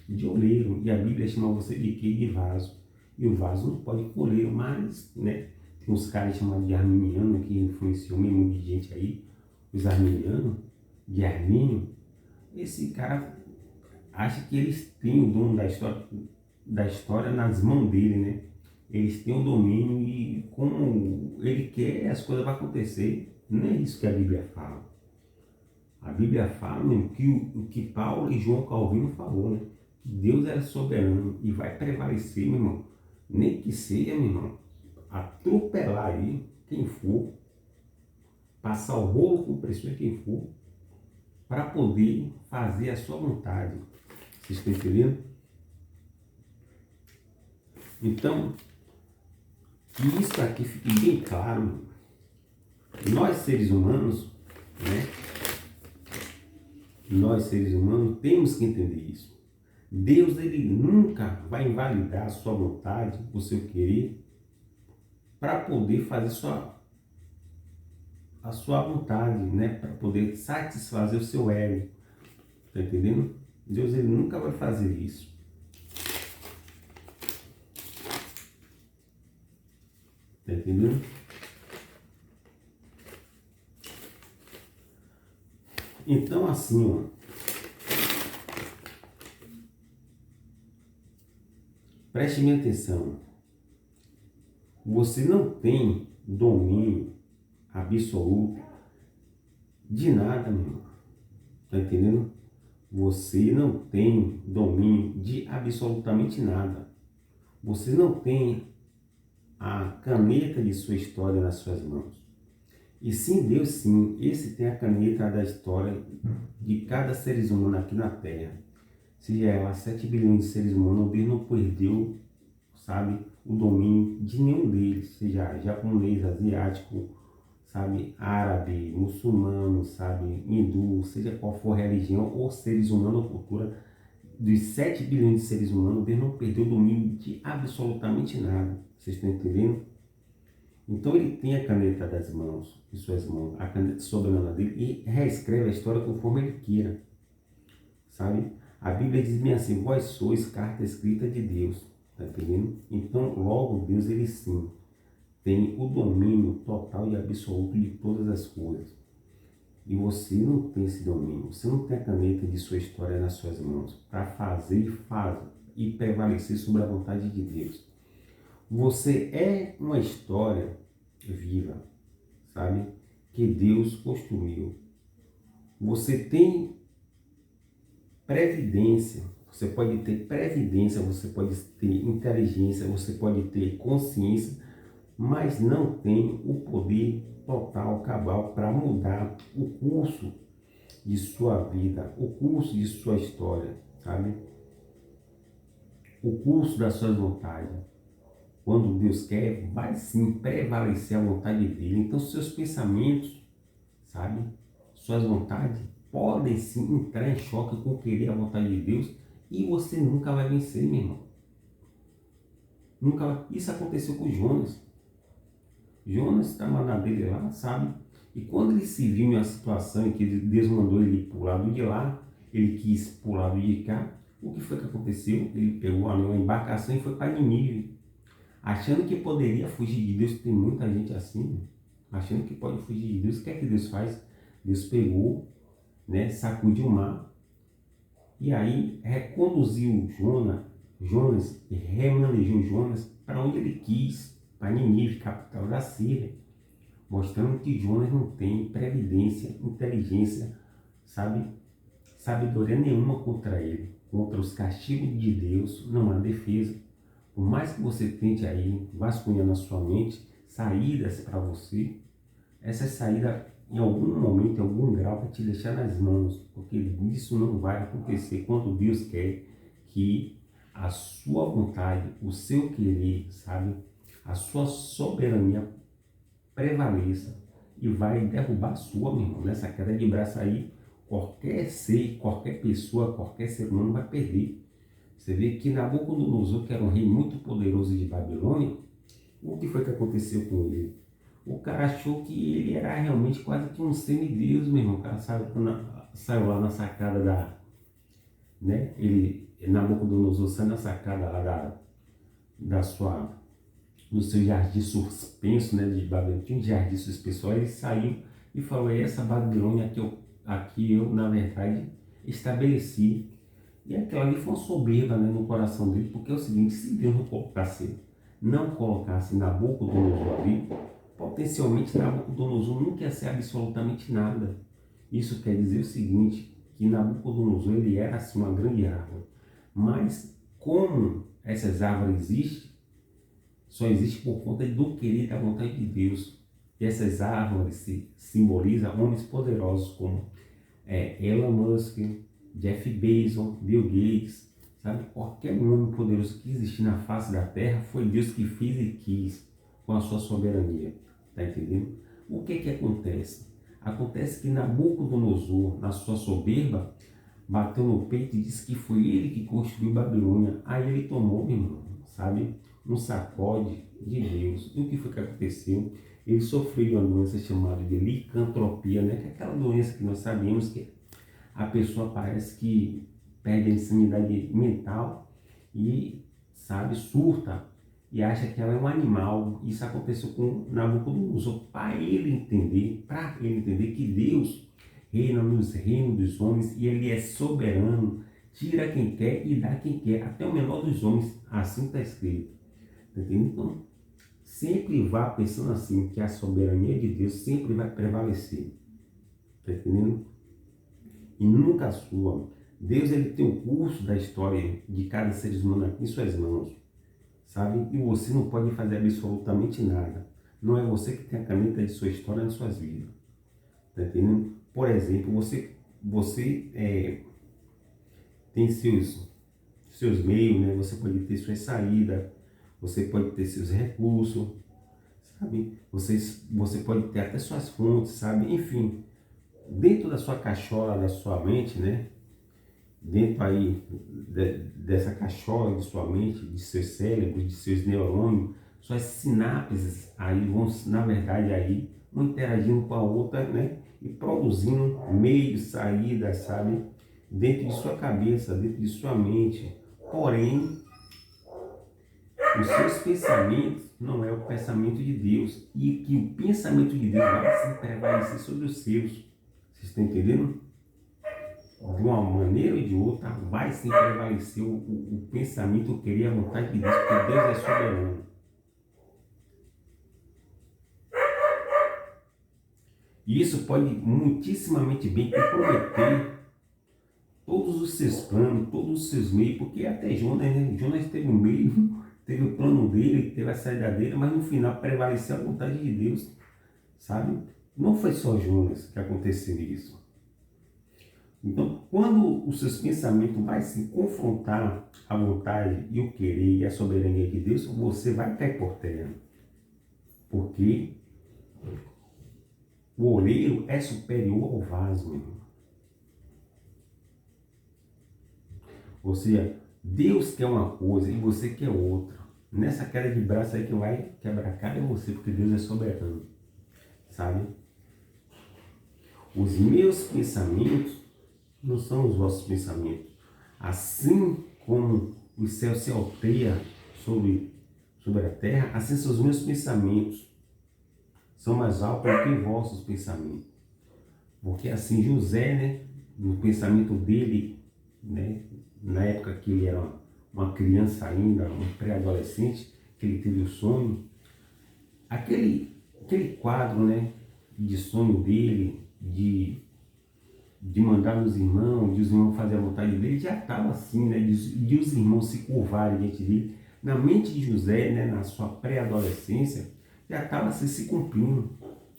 De oleiro. E a Bíblia chama você de quê? De vaso. E o vaso não pode colher, mas, né? Tem uns caras chamados de arminiano que influenciou meio mundo de gente aí, os arminianos, de Armínio. Esse cara acha que eles têm o dono da história nas mãos dele, né? Eles têm o domínio e como ele quer, as coisas vão acontecer. Não é isso que a Bíblia fala. A Bíblia fala, né, o que Paulo e João Calvino falou, né? Que Deus é soberano e vai prevalecer, meu irmão. Nem que seja, meu irmão, atropelar aí quem for, passar o rolo com pressão quem for, para poder fazer a sua vontade. Vocês estão entendendo? Então, que isso aqui fique bem claro. Nós seres humanos, né? Nós seres humanos temos que entender isso. Deus, ele nunca vai invalidar a sua vontade, o seu querer, para poder fazer a sua vontade, né? Para poder satisfazer o seu ego. Tá entendendo? Deus, ele nunca vai fazer isso. Tá entendendo? Então, assim, ó, preste minha atenção. Você não tem domínio absoluto de nada, meu irmão. Tá entendendo? Você não tem domínio de absolutamente nada. Você não tem a caneta de sua história nas suas mãos. E sim, Deus sim, esse tem a caneta da história de cada ser humano aqui na Terra. Se há 7 bilhões de seres humanos, Deus não perdeu, sabe, o domínio de nenhum deles, seja japonês, asiático, sabe, árabe, muçulmano, sabe, hindu, seja qual for a religião ou seres humanos ou cultura, dos 7 bilhões de seres humanos, Deus não perdeu o domínio de absolutamente nada. Vocês estão entendendo? Então ele tem a caneta das mãos, em suas mãos, a caneta soberana dele, e reescreve a história conforme ele queira, sabe? A Bíblia diz bem assim: vós sois carta escrita de Deus, tá entendendo? Então logo Deus, ele sim tem o domínio total e absoluto de todas as coisas. E você não tem esse domínio, você não tem a caneta de sua história nas suas mãos para fazer e prevalecer sobre a vontade de Deus. Você é uma história viva, sabe? Que Deus construiu. Você tem previdência, você pode ter previdência, você pode ter inteligência, você pode ter consciência, mas não tem o poder total, cabal, para mudar o curso de sua vida, o curso de sua história, sabe? O curso da sua vontade. Quando Deus quer, vai sim prevalecer a vontade dele. Então seus pensamentos, sabe, suas vontades podem sim entrar em choque com querer a vontade de Deus, e você nunca vai vencer, meu irmão. Nunca vai. Isso aconteceu com Jonas. Jonas estava na dele lá, sabe? E quando ele se viu em uma situação em que Deus mandou ele ir para o lado de lá, ele quis para o lado de cá, o que foi que aconteceu? Ele pegou a embarcação e foi para Nínive, achando que poderia fugir de Deus. Tem muita gente assim, achando que pode fugir de Deus. O que é que Deus faz? Deus pegou, né, sacudiu o mar, e aí reconduziu Jonas, e remanejou Jonas para onde ele quis, para Nínive, capital da Síria, mostrando que Jonas não tem previdência, inteligência, sabe, sabedoria nenhuma contra ele, contra os castigos de Deus. Não há defesa. Por mais que você tente aí vasculhar na sua mente saídas para você, essa saída em algum momento, em algum grau, vai te deixar nas mãos, porque isso não vai acontecer quando Deus quer que a sua vontade, o seu querer, sabe, a sua soberania prevaleça, e vai derrubar a sua, meu irmão. Nessa queda de braço aí, qualquer ser, qualquer pessoa, qualquer ser humano vai perder. Você vê que Nabucodonosor, que era um rei muito poderoso de Babilônia, o que foi que aconteceu com ele? O cara achou que ele era realmente quase que um semideus, meu irmão. O cara saiu lá na sacada né? Nabucodonosor saiu na sacada lá do seu jardim suspenso, né? De Babilônia, tinha um jardim suspenso. Aí ele saiu e falou: é essa Babilônia aqui eu, na verdade, estabeleci. E aquela ali foi uma soberba, né, no coração dele, porque é o seguinte: se Deus não colocasse Nabucodonosor ali, potencialmente Nabucodonosor nunca ia ser absolutamente nada. Isso quer dizer o seguinte, que Nabucodonosor, ele era assim uma grande árvore, mas como essas árvores existem, só existe por conta do querer da vontade de Deus. E essas árvores simbolizam homens poderosos como Elon Musk, Jeff Bezos, Bill Gates, sabe? Qualquer homem poderoso que existir na face da terra, foi Deus que fez e quis com a sua soberania. Tá entendendo? O que acontece? Acontece que Nabucodonosor, na sua soberba, bateu no peito e disse que foi ele que construiu Babilônia. Aí ele tomou, meu irmão, sabe, um sacode de Deus. E o que foi que aconteceu? ele sofreu de uma doença chamada de licantropia, né? Que é aquela doença que nós sabemos que a pessoa parece que perde a insanidade mental e, sabe, surta e acha que ela é um animal. Isso aconteceu com Nabucodonosor, para ele entender que Deus reina nos reinos dos homens e ele é soberano, tira quem quer e dá quem quer, até o menor dos homens, assim está escrito. Entendeu? Então, sempre vá pensando assim, que a soberania de Deus sempre vai prevalecer. Está entendendo? E nunca a sua. Deus, ele tem o curso da história de cada ser humano aqui em suas mãos, sabe? E você não pode fazer absolutamente nada. Não é você que tem a caneta de sua história nas suas vidas. Tá entendendo? Por exemplo, você tem seus meios, né? Você pode ter suas saídas, você pode ter seus recursos, sabe? Você pode ter até suas fontes, sabe? Enfim, dentro da sua cachola, da sua mente, né? Dentro aí dessa cachola de sua mente, de seus cérebros, de seus neurônios, suas sinapses aí vão, na verdade, aí, uma interagindo com a outra, né? E produzindo meios, saídas, sabe? Dentro de sua cabeça, dentro de sua mente. Porém, os seus pensamentos não é o pensamento de Deus. E que o pensamento de Deus vai se prevalecer sobre os seus. Vocês estão entendendo? De uma maneira ou de outra, vai sim prevalecer o pensamento, o querer, a vontade de Deus, porque Deus é soberano. E isso pode muitíssimamente bem comprometer todos os seus planos, todos os seus meios, porque até Jonas, né? Jonas teve um meio, teve o plano dele, teve a saída dele, mas no final prevaleceu a vontade de Deus, sabe? Não foi só Jonas que aconteceu isso. Então, quando os seus pensamentos vai se confrontar a vontade e o querer e a soberania de Deus, você vai cair por terra. Porque o oleiro é superior ao vaso, meu irmão. Ou seja, Deus quer uma coisa e você quer outra. Nessa queda de braço aí que vai quebrar a cara é você, porque Deus é soberano. Sabe? Os meus pensamentos não são os vossos pensamentos. Assim como o céu se alteia sobre a terra, assim são os meus pensamentos. São mais altos do que vossos pensamentos. Porque assim José, né, no pensamento dele, né, na época que ele era uma criança ainda, um pré-adolescente, que ele teve o sonho, aquele quadro, né, de sonho dele, de mandar nos irmãos, de os irmãos fazer a vontade dele, já estava assim, né, de os irmãos se curvarem diante dele. Na mente de José, né, na sua pré-adolescência, já estava assim, se cumprindo.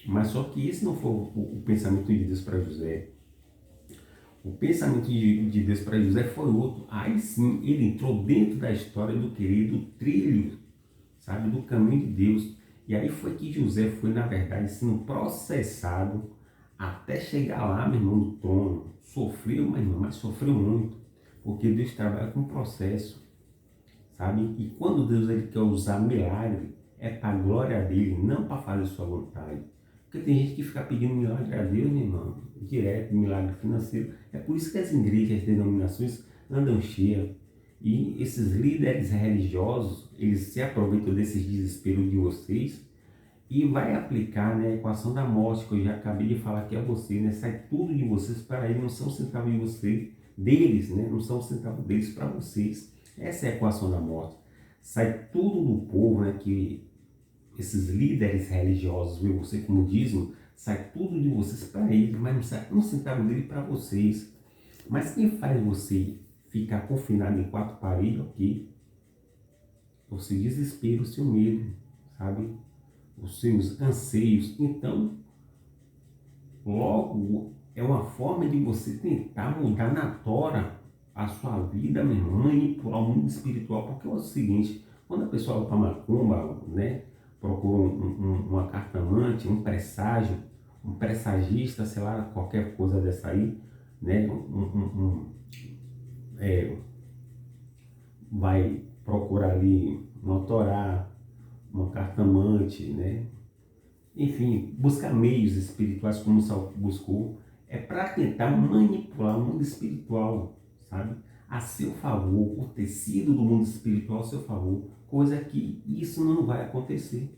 Mas só que esse não foi o pensamento de Deus para José. O pensamento de Deus para José foi outro. Aí sim, ele entrou dentro da história do querido trilho, sabe, do caminho de Deus. E aí foi que José foi, na verdade, sendo processado até chegar lá, meu irmão, no trono. Sofreu, meu irmão, mas sofreu muito. Porque Deus trabalha com processo, sabe? E quando Deus ele quer usar milagre, é para a glória dele, não para fazer sua vontade. Porque tem gente que fica pedindo milagre a Deus, meu irmão, direto, milagre financeiro. É por isso que as igrejas, as denominações andam cheias. E esses líderes religiosos, eles se aproveitam desses desesperos de vocês e vai aplicar, né, a equação da morte, que eu já acabei de falar aqui a você, né? Sai tudo de vocês para eles, não são centavos de vocês, deles, né? Não são centavos deles para vocês. Essa é a equação da morte. Sai tudo do povo, né, que esses líderes religiosos, viu, você como dízimo, sai tudo de vocês para eles, mas não sai um centavo dele para vocês. Mas quem faz você ficar confinado em quatro paredes, ok? O seu desespero, o seu medo, sabe? Os seus anseios. Então, logo, é uma forma de você tentar mudar na tora a sua vida, meu irmão, manipular o mundo espiritual, porque é o seguinte, quando a pessoa vai para macumba, né, procura uma cartomante, um presságio, um pressagista, sei lá, qualquer coisa dessa aí, né, vai procurar ali uma torá, uma cartomante, né, enfim, buscar meios espirituais como Saul buscou, é para tentar manipular o mundo espiritual, sabe? A seu favor, o tecido do mundo espiritual a seu favor, coisa que isso não vai acontecer.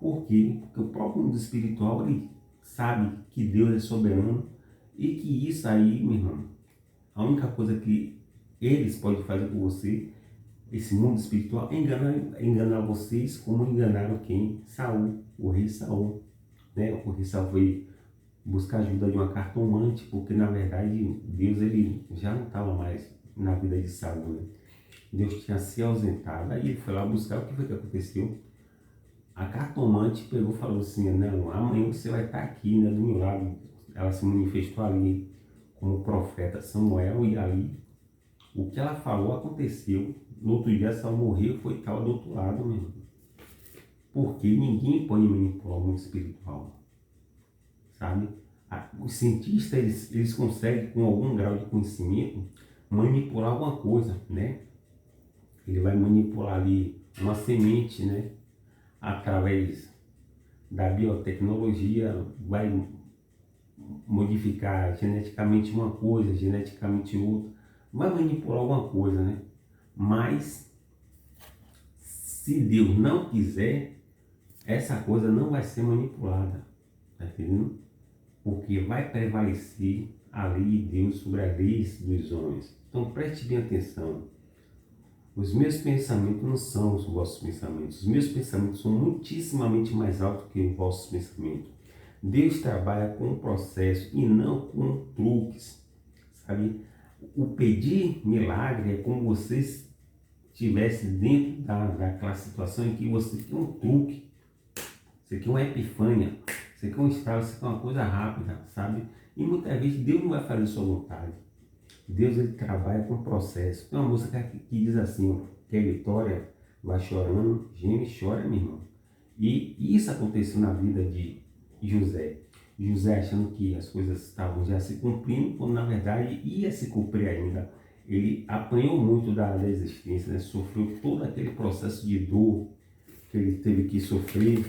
Por quê? Porque o próprio mundo espiritual, ele sabe que Deus é soberano e que isso aí, meu irmão, a única coisa que eles podem fazer por você, esse mundo espiritual, é enganar vocês como enganaram quem? Saul, o rei Saul. Né? O rei Saul foi buscar ajuda de uma cartomante, porque na verdade Deus ele já não estava mais na vida de Saul. Né? Deus tinha se ausentado, aí ele foi lá buscar. O que foi que aconteceu? A cartomante pegou e falou assim, não, amanhã você vai estar aqui, né, do meu lado. Ela se manifestou ali como profeta Samuel, e ali o que ela falou aconteceu. No outro dia Saul morreu e foi tal do outro lado mesmo. Porque ninguém pode manipular o mundo espiritual, sabe? Os cientistas, eles conseguem, com algum grau de conhecimento, manipular alguma coisa, né? Ele vai manipular ali uma semente, né? Através da biotecnologia, vai modificar geneticamente uma coisa, geneticamente outra, vai manipular alguma coisa, né? Mas, se Deus não quiser, essa coisa não vai ser manipulada, tá entendendo? Porque vai prevalecer a lei de Deus sobre a lei dos homens. Então preste bem atenção. Os meus pensamentos não são os vossos pensamentos. Os meus pensamentos são muitíssimamente mais altos que os vossos pensamentos. Deus trabalha com o processo e não com truques, sabe? O pedir milagre é como você estivesse dentro daquela situação em que você quer um truque, você quer uma epifânia, você quer um estalo, você quer uma coisa rápida, sabe? E muitas vezes Deus não vai fazer sua vontade. Deus ele trabalha com o processo. Tem uma música que diz assim, ó, que a Vitória vai chorando, geme e chora, meu irmão. E isso aconteceu na vida de José. José achando que as coisas estavam já se cumprindo, quando na verdade ia se cumprir ainda. Ele apanhou muito da existência, né? Sofreu todo aquele processo de dor que ele teve que sofrer,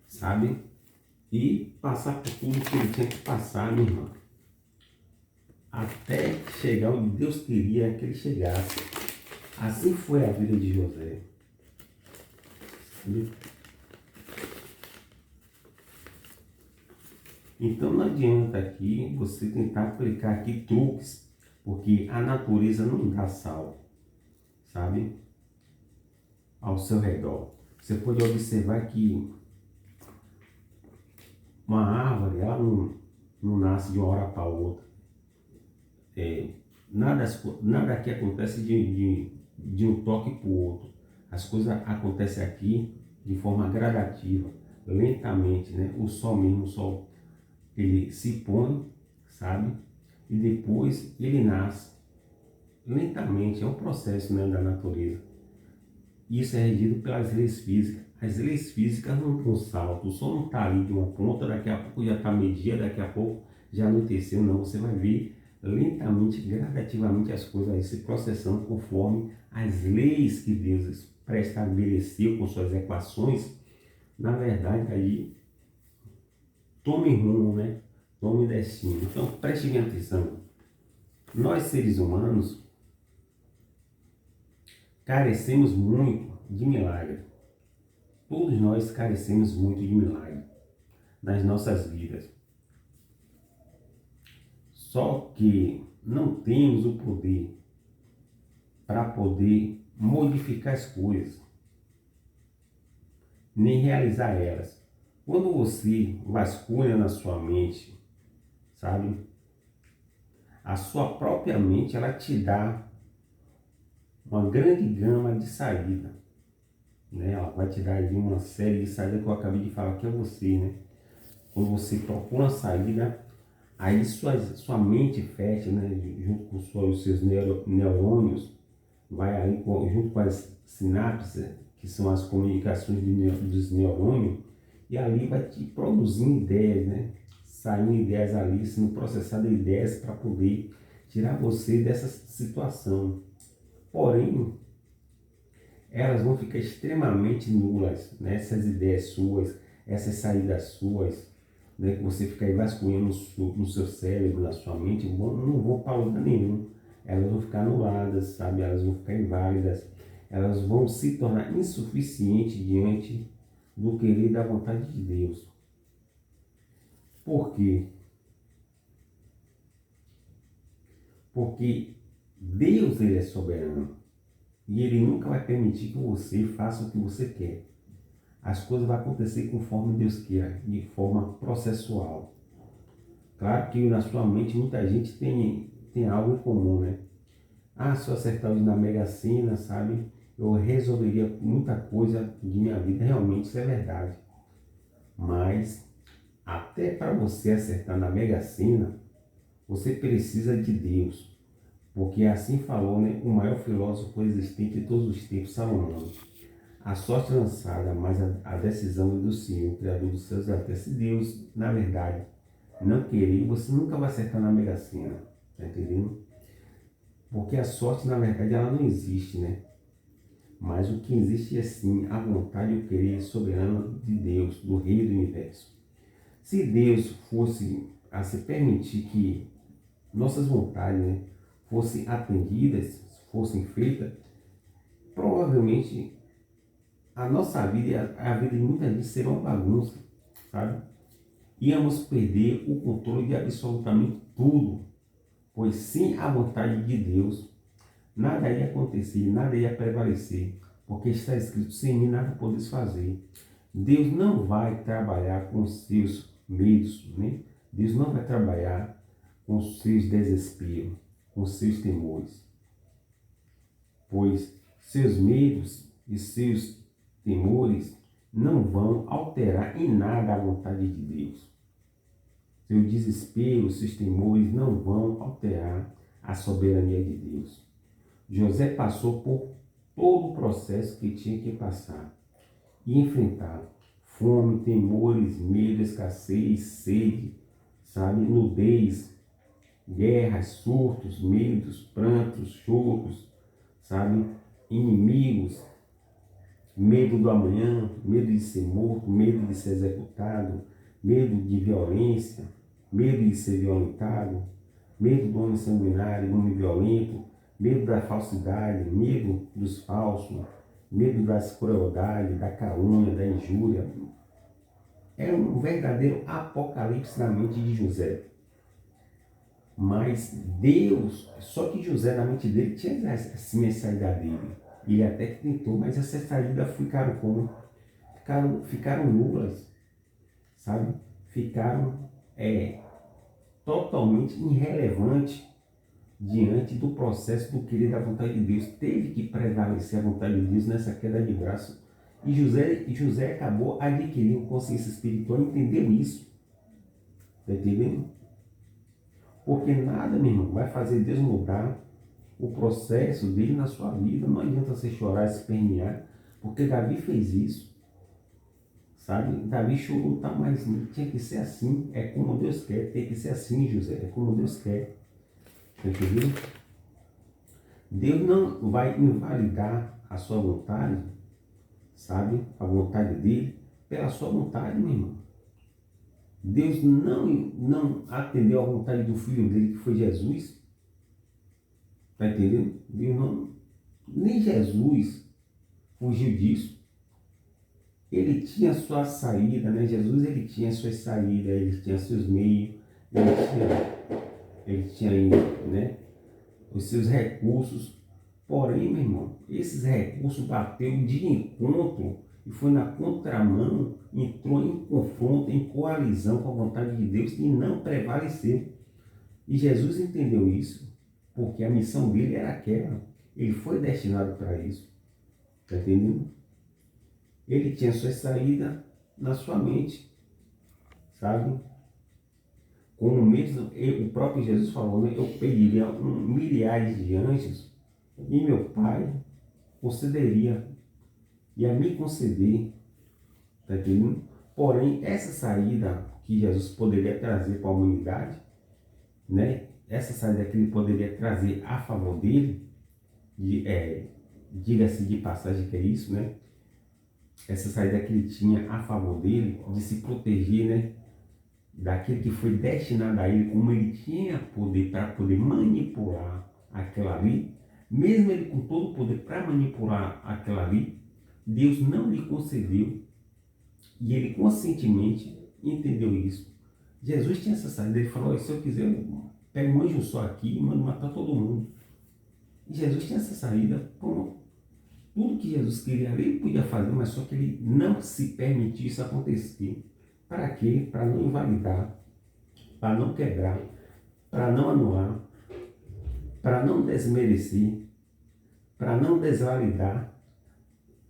sabe? E passar por tudo que ele tinha que passar, meu irmão. Até chegar onde Deus queria que ele chegasse. Assim foi a vida de José. Sabe? Então não adianta aqui você tentar aplicar aqui truques, porque a natureza não dá sal, sabe? Ao seu redor. Você pode observar que uma árvore, ela não nasce de uma hora para outra. Nada aqui acontece de um toque para o outro. As coisas acontecem aqui de forma gradativa, lentamente, né? O sol mesmo, o sol, ele se põe, sabe? E depois ele nasce lentamente, é um processo, né, da natureza. Isso é regido pelas leis físicas. As leis físicas não dão salto, o sol não está ali de uma ponta, daqui a pouco já está meio-dia, daqui a pouco já anoiteceu, não. Você vai ver lentamente, gradativamente as coisas aí se processando conforme as leis que Deus pré-estabeleceu com suas equações. Na verdade, aí tome rumo, né? Tome destino. Então preste bem atenção. Nós seres humanos carecemos muito de milagre. Todos nós carecemos muito de milagre nas nossas vidas. Só que não temos o poder para poder modificar as coisas, nem realizar elas. Quando você vasculha na sua mente, sabe? A sua própria mente, ela te dá uma grande gama de saída, né? Ela vai te dar de uma série de saídas que eu acabei de falar que é você, né? Quando você procura uma saída, aí sua mente fecha, né? Junto com os seus neurônios, vai aí junto com as sinapses, que são as comunicações dos neurônios, e ali vai te produzindo ideias, né? Saindo ideias ali, sendo processadas ideias para poder tirar você dessa situação. Porém, elas vão ficar extremamente nulas, né? Essas ideias suas, essas saídas suas, né? Que você fica aí vasculhando no seu cérebro, na sua mente, não vão para lugar nenhum. Elas vão ficar anuladas, sabe? Elas vão ficar inválidas, elas vão se tornar insuficientes diante do querer e da vontade de Deus. Por quê? Porque Deus, ele é soberano. E ele nunca vai permitir que você faça o que você quer. As coisas vão acontecer conforme Deus quer, de forma processual. Claro que na sua mente muita gente tem algo em comum, né? Ah, se eu acertar hoje na Mega Sena, sabe? Eu resolveria muita coisa de minha vida. Realmente isso é verdade. Mas até para você acertar na Mega Sena, você precisa de Deus. Porque assim falou, né, o maior filósofo existente de todos os tempos, Salomão. A sorte lançada, mas a decisão é do Senhor, o Criador dos céus e da terra. Se Deus, na verdade, não querer, você nunca vai acertar na Mega Sena. Tá entendendo? Porque a sorte, na verdade, ela não existe, né? Mas o que existe é sim a vontade e o querer soberano de Deus, do Rei do Universo. Se Deus fosse a se permitir que nossas vontades, né, fossem atendidas, fossem feitas, provavelmente a nossa vida e a vida de muita gente seria uma bagunça, sabe? Íamos perder o controle de absolutamente tudo, pois sem a vontade de Deus, nada ia acontecer, nada ia prevalecer, porque está escrito, sem mim nada podes fazer. Deus não vai trabalhar com os seus medos, né? Deus não vai trabalhar com os seus desesperos, com os seus temores, pois seus medos e seus temores não vão alterar em nada a vontade de Deus. Seu desespero, seus temores não vão alterar a soberania de Deus. José passou por todo o processo que tinha que passar e enfrentar fome, temores, medo, escassez, sede, sabe, nudez, guerras, surtos, medos, prantos, choros, sabe, inimigos, medo do amanhã, medo de ser morto, medo de ser executado, medo de violência, medo de ser violentado, medo do homem sanguinário, do homem violento, medo da falsidade, medo dos falsos, medo das crueldades, da calúnia, da injúria. É um verdadeiro apocalipse na mente de José. Mas Deus, só que José na mente dele tinha assim a saída dele. Ele até que tentou, mas essa saída ficaram como? Ficaram nulas, sabe? Ficaram totalmente irrelevantes diante do processo do querer da vontade de Deus. Teve que prevalecer a vontade de Deus nessa queda de braço. E José acabou adquirindo consciência espiritual, entendeu isso. Está entendendo? Porque nada, meu irmão, vai fazer Deus mudar o processo dele na sua vida. Não adianta você chorar, espernear, porque Davi fez isso. Sabe? Davi chorou, tá, mas tinha que ser assim. É como Deus quer, tem que ser assim, José. É como Deus quer. Entendeu? Deus não vai invalidar a sua vontade, sabe? A vontade dele, pela sua vontade, meu irmão. Deus não atendeu à vontade do filho dele, que foi Jesus. Está entendendo? Deus não, nem Jesus fugiu disso. Ele tinha sua saída, né? Jesus, ele tinha suas saídas, ele tinha seus meios, ele tinha né, os seus recursos. Porém, meu irmão, esses recursos bateu de encontro e foi na contramão, entrou em confronto, em coalizão com a vontade de Deus e não prevaleceu. E Jesus entendeu isso, porque a missão dele era aquela. Ele foi destinado para isso. Está entendendo? Ele tinha sua saída na sua mente, sabe? Como mesmo o próprio Jesus falou, né? Eu pediria milhares de anjos e meu Pai concederia, ia me conceder, tá entendendo? Porém, essa saída que Jesus poderia trazer para a humanidade, né? Essa saída que ele poderia trazer a favor dele, diga-se de passagem que é isso, né? Essa saída que ele tinha a favor dele, de se proteger, né? Daquele que foi destinado a ele, como ele tinha poder para poder manipular aquela ali, mesmo ele com todo o poder para manipular aquela ali, Deus não lhe concedeu, e ele conscientemente entendeu isso. Jesus tinha essa saída, ele falou: se eu quiser, eu pego um anjo só aqui e mando matar todo mundo. E Jesus tinha essa saída, pronto. Tudo que Jesus queria, ele podia fazer, mas só que ele não se permitiu isso acontecer. Para quê? Para não invalidar, para não quebrar, para não anular, para não desmerecer, para não desvalidar,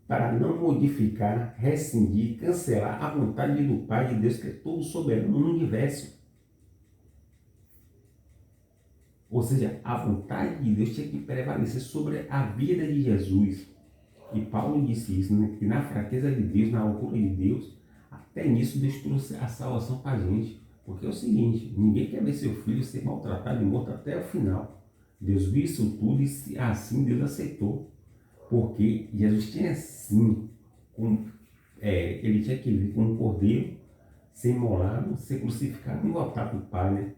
para não modificar, rescindir, cancelar a vontade do Pai de Deus, que é todo soberano no universo. Ou seja, a vontade de Deus tinha que prevalecer sobre a vida de Jesus. E Paulo disse isso, né? Que na fraqueza de Deus, na loucura de Deus, até nisso Deus trouxe a salvação para a gente. Porque é o seguinte, ninguém quer ver seu filho ser maltratado e morto até o final. Deus viu isso tudo e assim Deus aceitou. Porque Jesus tinha sim, ele tinha que vir como um cordeiro, ser imolado, ser crucificado e voltar para o Pai, né?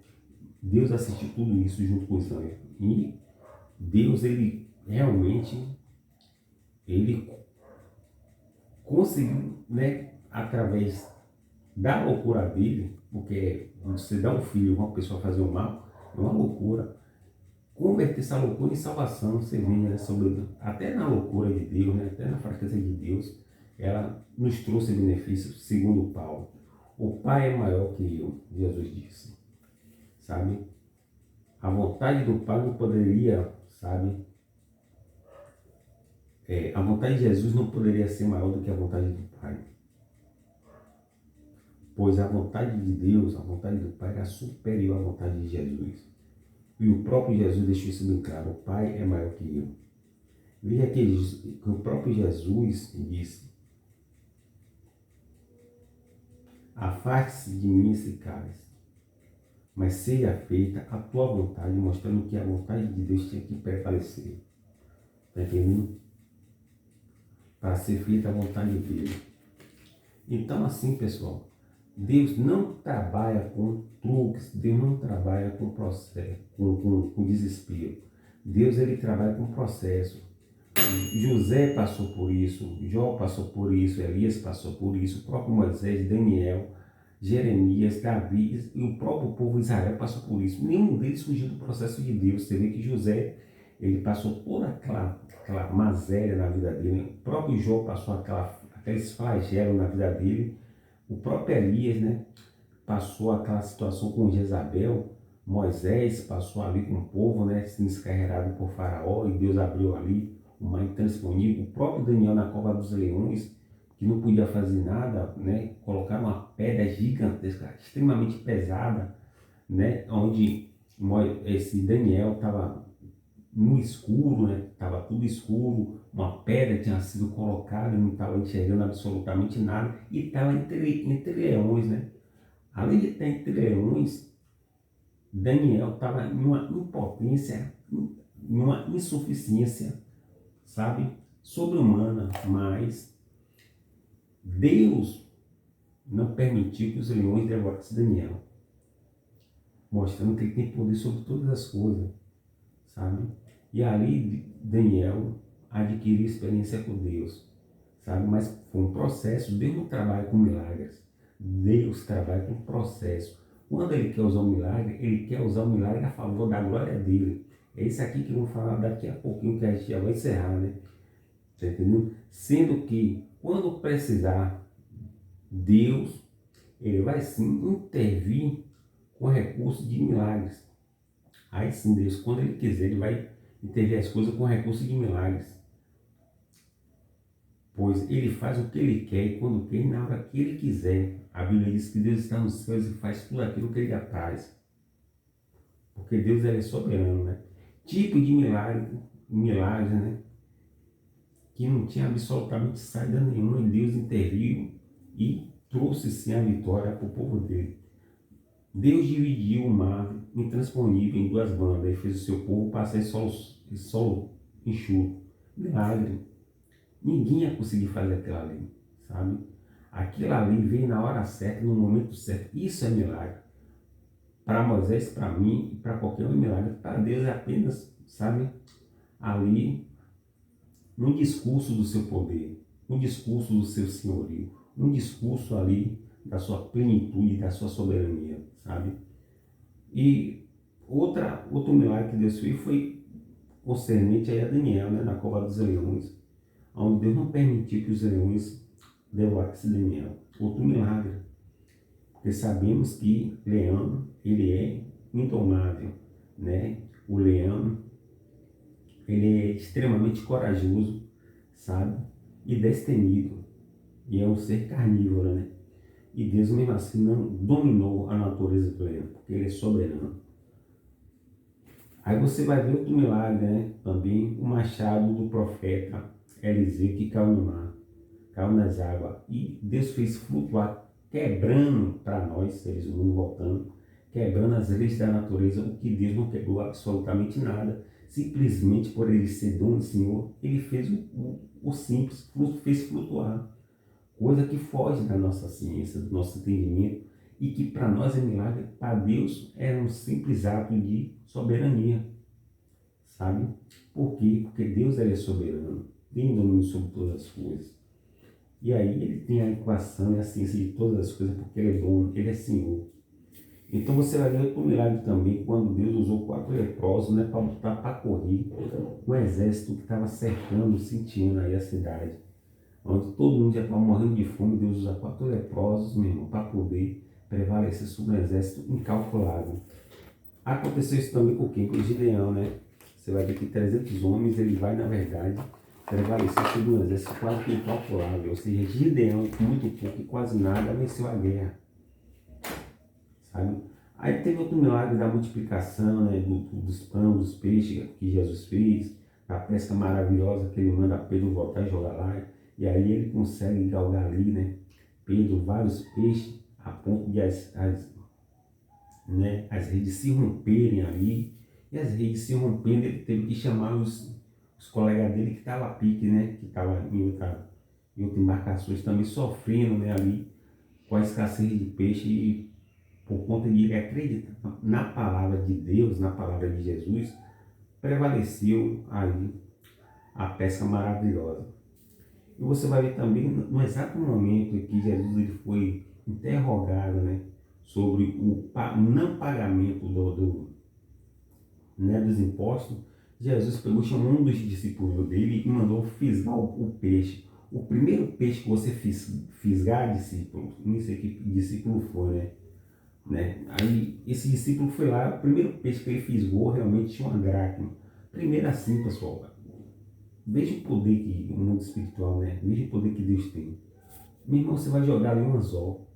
Deus assistiu tudo isso junto com os anjos. E Deus, ele realmente, ele conseguiu, né, através da loucura dele, porque você dá um filho, uma pessoa fazer o mal, é uma loucura. Converter essa loucura em salvação, você vê, né, até na loucura de Deus, né, até na fraqueza de Deus, ela nos trouxe benefícios, segundo Paulo. O Pai é maior que eu, Jesus disse, sabe? A vontade do Pai não poderia, sabe? A vontade de Jesus não poderia ser maior do que a vontade do Pai. Pois a vontade de Deus, a vontade do Pai era superior à vontade de Jesus. E o próprio Jesus deixou isso bem claro: o Pai é maior que eu. Veja que o próprio Jesus disse: afaste-se de mim esse cálice, mas seja feita a tua vontade, mostrando que a vontade de Deus tinha que prevalecer. Está entendendo? Para ser feita a vontade dele. Então, assim, pessoal, Deus não trabalha com truques, Deus não trabalha com processo, com desespero. Deus, ele trabalha com processo. José passou por isso, Jó passou por isso, Elias passou por isso, o próprio Moisés, Daniel, Jeremias, Davi e o próprio povo de Israel passou por isso. Nenhum deles fugiu do processo de Deus. Você vê que José, ele passou por aquela mazéria na vida dele. O próprio Jó passou aqueles flagelos na vida dele. O próprio Elias, né, passou aquela situação com Jezabel. Moisés passou ali com o povo, né, sendo descarregado por Faraó, e Deus abriu ali o mar intransponível. O próprio Daniel na cova dos leões, que não podia fazer nada, né, colocaram uma pedra gigantesca, extremamente pesada, né, onde esse Daniel estava no escuro, né, estava tudo escuro, uma pedra tinha sido colocada, ele não estava enxergando absolutamente nada, e estava entre leões, né. Além de estar entre leões, Daniel estava em uma impotência, em uma insuficiência, sabe, sobre-humana, mas Deus não permitiu que os leões devorassem Daniel, mostrando que ele tem poder sobre todas as coisas, sabe? E ali Daniel adquiriu experiência com Deus, sabe? Mas foi um processo. Deus não trabalha com milagres, Deus trabalha com processo. Quando ele quer usar um milagre, ele quer usar um milagre a favor da glória dele. É isso aqui que eu vou falar daqui a pouquinho, que a gente já vai encerrar, né? Tá entendendo? Sendo que, quando precisar, Deus, ele vai sim intervir com recurso de milagres. Aí sim, Deus, quando ele quiser, ele vai intervir as coisas com recurso de milagres. Pois ele faz o que ele quer e quando quer e na hora que ele quiser. A Bíblia diz que Deus está nos céus e faz tudo aquilo que ele apraz. Porque Deus, ele é soberano, né? Tipo de milagre, né? Que não tinha absolutamente saída nenhuma, e Deus interviu e trouxe sim a vitória para o povo dele. Deus dividiu o mar intransponível em duas bandas e fez o seu povo passar em solo enxuto. milagre. Ninguém ia conseguir fazer aquilo ali, sabe? Aquilo ali veio na hora certa, no momento certo. Isso é milagre. Para Moisés, para mim e para qualquer um é milagre. Para Deus é apenas, sabe, ali um discurso do seu poder, um discurso do seu senhorio, um discurso ali da sua plenitude, da sua soberania, sabe? E outro milagre que Deus fez foi concernente a Daniel, né, na cova dos leões, onde Deus não permitiu que os leões devorassem Daniel. Outro milagre, porque sabemos que leão, ele é indomável, né? O leão, ele é extremamente corajoso, sabe? E destemido, e é um ser carnívoro, né? E Deus mesmo assim não dominou a natureza do leão, porque ele é soberano. Aí você vai ver outro milagre, né? Também o machado do profeta Eliseu que caiu no mar, caiu nas águas. E Deus fez flutuar, quebrando para nós, seres humanos, voltando, quebrando as leis da natureza, o que Deus não quebrou absolutamente nada. Simplesmente por ele ser dono do Senhor, ele fez o simples, fez flutuar. Coisa que foge da nossa ciência, do nosso entendimento, e que para nós é milagre, para Deus é um simples ato de soberania, sabe? Por quê? Porque Deus ele é soberano, tem domínio sobre todas as coisas. E aí ele tem a equação e a ciência de todas as coisas, porque ele é dono, ele é Senhor. Então você vai ver outro milagre também, quando Deus usou 4 leprosos, né, para botar para correr um exército que estava cercando, sitiando aí a cidade, onde todo mundo já estava morrendo de fome. Deus usa 4 leprosos, meu irmão, para poder prevalecer sobre um exército incalculável. Aconteceu isso também com quem? Com o Gideão, né? Você vai ver que 300 homens, ele vai, na verdade, prevalecer sobre um exército quase que incalculável. Ou seja, Gideão, com muito pouco e quase nada, venceu a guerra, sabe? Aí teve outro milagre da multiplicação, né, dos pães, dos peixes que Jesus fez, a pesca maravilhosa que ele manda Pedro voltar e jogar lá. E aí ele consegue galgar ali, né, Pedro, vários peixes, a ponto de as redes se romperem ali. E as redes se rompendo, ele teve que chamar os colegas dele que estavam a pique, né, que estavam em outras embarcações também sofrendo, né, ali com a escassez de peixe. E por conta de ele acreditar na palavra de Deus, na palavra de Jesus, prevaleceu aí a pesca maravilhosa. E você vai ver também no exato momento em que Jesus ele foi interrogado, né, sobre o não pagamento dos impostos. Jesus pegou, chamou um dos discípulos dele e mandou fisgar o peixe. O primeiro peixe que você fisgar, discípulo, não sei que discípulo foi, né? Aí esse discípulo foi lá, o primeiro peixe que ele fisgou realmente tinha uma dracma. Primeiro assim, pessoal, veja o poder que o mundo espiritual, né? Veja o poder que Deus tem. Meu irmão, você vai jogar ali um anzol.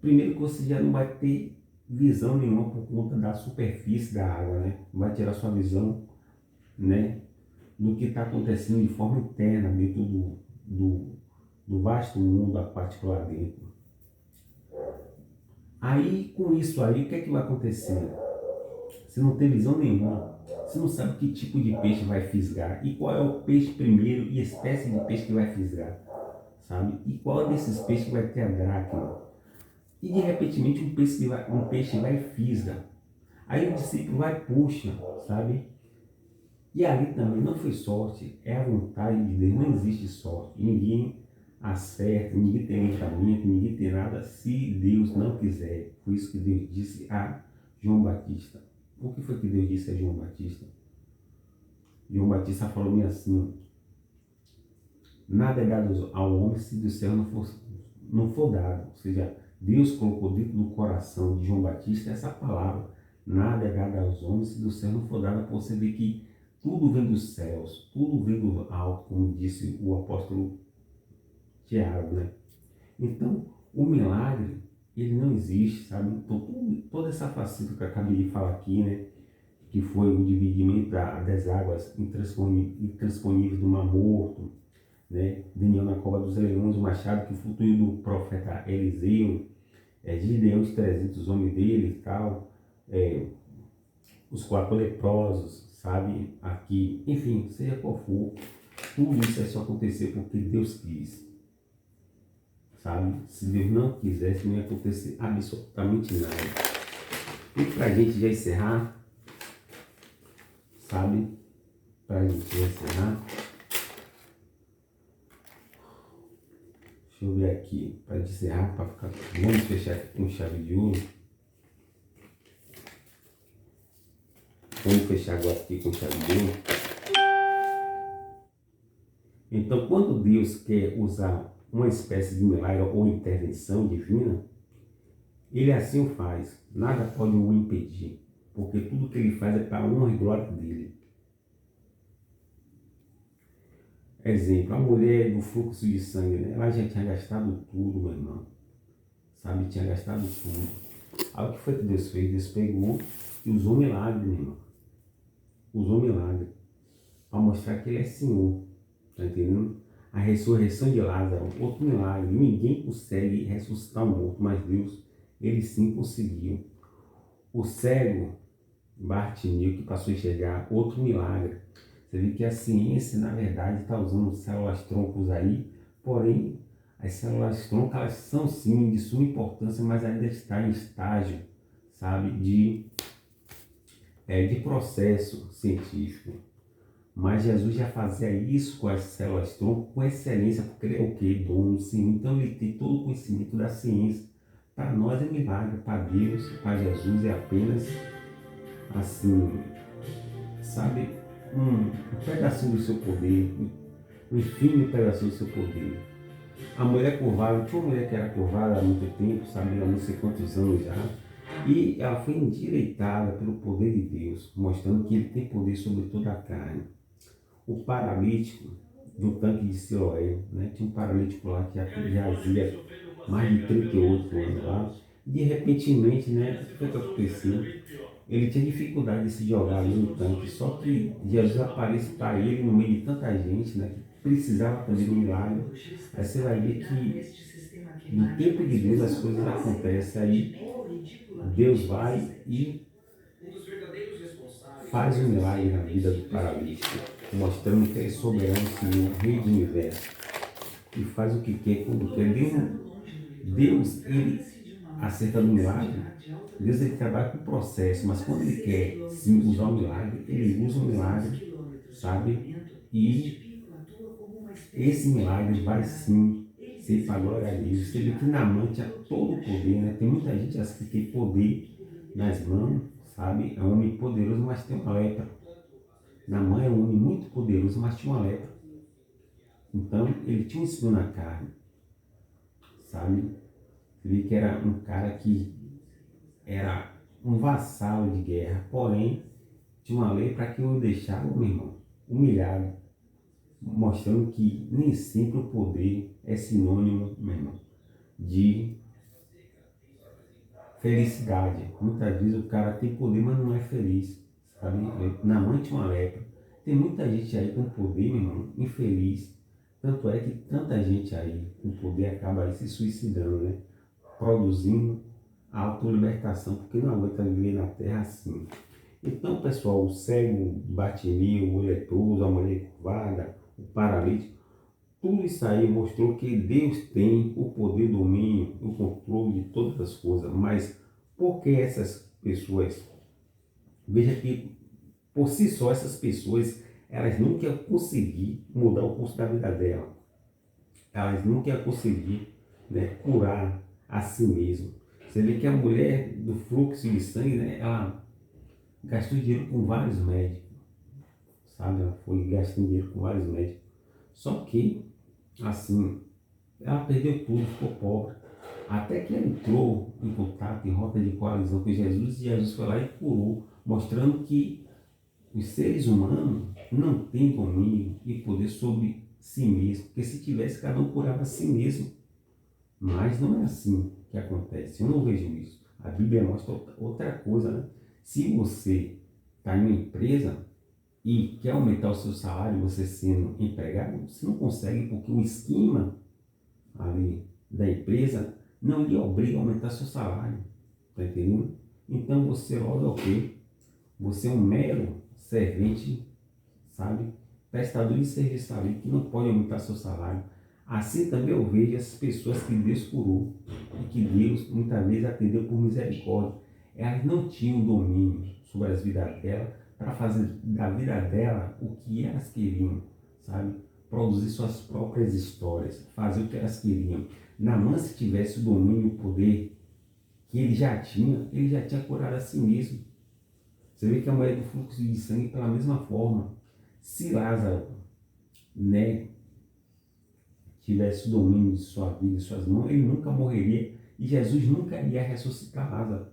Primeiro que você já não vai ter visão nenhuma por conta da superfície da água, né? Vai tirar sua visão, né, do que está acontecendo de forma interna dentro do vasto mundo aquático lá dentro. Aí, com isso aí, o que é que vai acontecer? Você não tem visão nenhuma. Você não sabe que tipo de peixe vai fisgar. E qual é o peixe primeiro e espécie de peixe que vai fisgar. Sabe? E qual desses peixes vai ter a dracma. E de repente um peixe vai e fisga. Aí o discípulo vai e puxa, sabe? E ali também não foi sorte, é a vontade de Deus. Não existe sorte. Ninguém acerta, ninguém tem livramento, ninguém tem nada se Deus não quiser. Foi isso que Deus disse a João Batista. O que foi que Deus disse a João Batista? João Batista falou bem assim: nada é dado ao homem se do céu não for dado. Ou seja, Deus colocou dentro do coração de João Batista essa palavra: nada é dado aos homens se do céu não for dado. Para você ver que tudo vem dos céus, tudo vem do alto, como disse o apóstolo Tiago, né? Então, o milagre, ele não existe, sabe? Então, toda essa faceta que eu acabei de falar aqui, né, que foi o dividimento das águas intransponíveis do Mar Morto, né, Daniel na cova dos leões, o machado que flutuou do profeta Eliseu, Gideão, os 300 homens dele e tal, os 4 leprosos, sabe, aqui, enfim, seja qual for, Tudo isso é só acontecer porque Deus quis, sabe? Se Deus não quisesse, não ia acontecer absolutamente nada. E pra gente já encerrar, sabe? Pra gente já encerrar, deixa eu ver aqui, para encerrar, para ficar. Vamos fechar aqui com chave de ouro. Vamos fechar agora aqui com chave de ouro. Então, quando Deus quer usar uma espécie de milagre ou intervenção divina, Ele assim o faz. Nada pode o impedir, porque tudo que Ele faz é para a honra e glória dEle. Exemplo, a mulher do fluxo de sangue, né? Ela já tinha gastado tudo, meu irmão. Sabe, tinha gastado tudo. Aí o que foi que Deus fez? Deus pegou e usou milagre, meu irmão. Usou milagre. Para mostrar que Ele é Senhor. Tá entendendo? A ressurreição de Lázaro, outro milagre. Ninguém consegue ressuscitar um morto, mas Deus, Ele sim conseguiu. O cego Bartimeu, que passou a enxergar, outro milagre. Você vê que a ciência, na verdade, está usando células-troncos aí, porém, as células-troncos, elas são sim de suma importância, mas ainda está em estágio, sabe, de processo científico. Mas Jesus já fazia isso com as células-tronco com excelência, porque ele é o quê? Dono, sim. Então ele tem todo o conhecimento da ciência. Para nós é milagre, para Deus, para Jesus é apenas assim, sabe, um pedacinho do seu poder, um infime pedacinho do seu poder. A mulher curvada, tinha uma mulher que era curvada há muito tempo, sabe, há não sei quantos anos já, e ela foi endireitada pelo poder de Deus, mostrando que Ele tem poder sobre toda a carne. O paralítico do tanque de Siloé, né? Tinha um paralítico lá que já jazia mais de 38 anos lá, e de repentemente, né, o que foi que aconteceu? Ele tinha dificuldade de se jogar ali no tanque, só que Jesus aparece para ele no meio de tanta gente, né, que precisava também de um milagre. Aí você vai ver que no tempo de Deus as coisas acontecem, aí Deus vai e faz um milagre na vida do paralítico, mostrando que ele é soberano, Senhor, Rei do Universo, e faz o que quer, quando quer. Deus, ele acerca do milagre. Deus, ele trabalha com o processo, mas quando ele quer sim usar o milagre, ele usa o milagre, sabe? E esse milagre vai sim ser para a glória a Deus. Você vê que Naamã tinha todo o poder, né? Tem muita gente assim, que tem poder nas mãos, sabe? É um homem poderoso, mas tem uma lepra. Naamã é um homem muito poderoso, mas tinha uma lepra. Então, ele tinha um espinho na carne, sabe? Você vê que era um cara que era um vassalo de guerra, porém, tinha uma lei para que o deixava, meu irmão, humilhado, mostrando que nem sempre o poder é sinônimo, meu irmão, de felicidade. Muitas vezes o cara tem poder, mas não é feliz, sabe? Naamã tinha uma lepra. Tem muita gente aí com poder, meu irmão, infeliz. Tanto é que tanta gente aí com poder acaba aí se suicidando, né? Produzindo a autolibertação, porque não aguenta viver na terra assim. Então, pessoal, o cego, Bartimeu, o leproso, a mulher curvada, o paralítico, tudo isso aí mostrou que Deus tem o poder, o domínio, o controle de todas as coisas. Mas por que essas pessoas? Veja que por si só essas pessoas, elas nunca iam conseguir mudar o curso da vida dela. Elas nunca iam conseguir, né, curar a si mesmo. Você vê que a mulher do fluxo de sangue, né, ela gastou dinheiro com vários médicos, sabe? Ela foi gastando dinheiro com vários médicos. Só que, assim, ela perdeu tudo, ficou pobre. Até que ela entrou em contato, em rota de coalizão com Jesus, e Jesus foi lá e curou, mostrando que os seres humanos não têm domínio e poder sobre si mesmo, porque se tivesse, cada um curava a si mesmo. Mas não é assim que acontece, eu não vejo isso. A Bíblia mostra outra coisa, né? Se você está em uma empresa e quer aumentar o seu salário, você sendo empregado, você não consegue, porque o esquema ali da empresa não lhe obriga a aumentar seu salário, tá entendendo? Então você logo é o quê? Você é um mero servente, sabe? prestador de serviço ali que não pode aumentar seu salário. Assim também eu vejo essas pessoas que Deus curou e que Deus muitas vezes atendeu por misericórdia. Elas não tinham domínio sobre as vidas dela para fazer da vida dela o que elas queriam, sabe? Produzir suas próprias histórias, fazer o que elas queriam. Naamã, se tivesse o domínio e o poder que ele já tinha curado a si mesmo. Você vê que a mulher do fluxo de sangue, pela mesma forma, se Lázaro, né, tivesse o domínio de sua vida, de suas mãos, ele nunca morreria e Jesus nunca iria ressuscitar Lázaro.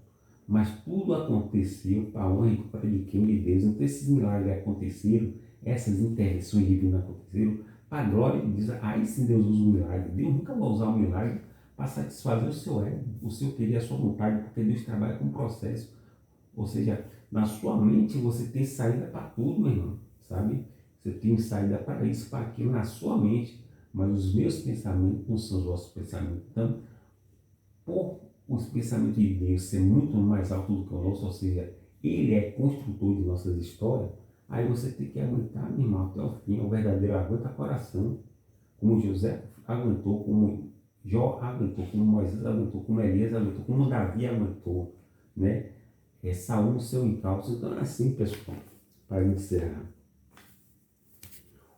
Mas tudo aconteceu para a honra e glória de quem? De Deus. Então esses milagres aconteceram, essas intervenções divinas aconteceram para a glória de Deus. Aí sim Deus usa o milagre. Deus nunca vai usar o milagre para satisfazer o seu ego, o seu querer, a sua vontade, porque Deus trabalha com processo. Ou seja, na sua mente você tem saída para tudo, meu irmão, sabe? Você tem saída para isso, para aquilo, na sua mente. Mas os meus pensamentos não são os vossos pensamentos. Então, por os pensamentos de Deus ser muito mais alto do que o nosso, ou seja, Ele é construtor de nossas histórias, aí você tem que aguentar, meu irmão, até o fim. O verdadeiro aguenta coração, como José aguentou, como Jó aguentou, como Moisés aguentou, como Elias aguentou, como Davi aguentou, né? Saúl no seu encalço. Então é assim, pessoal, para encerrar.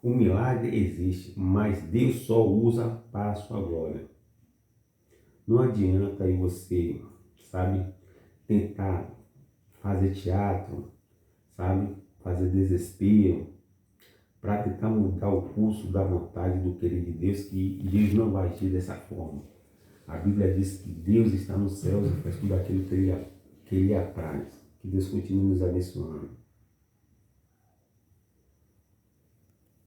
O milagre existe, mas Deus só usa para a sua glória. Não adianta aí você, sabe, tentar fazer teatro, sabe, fazer desespero, para tentar mudar o curso da vontade do querer de Deus, que Deus não vai agir dessa forma. A Bíblia diz que Deus está nos céus e faz tudo aquilo que Ele apraz. Que Deus continue nos abençoando.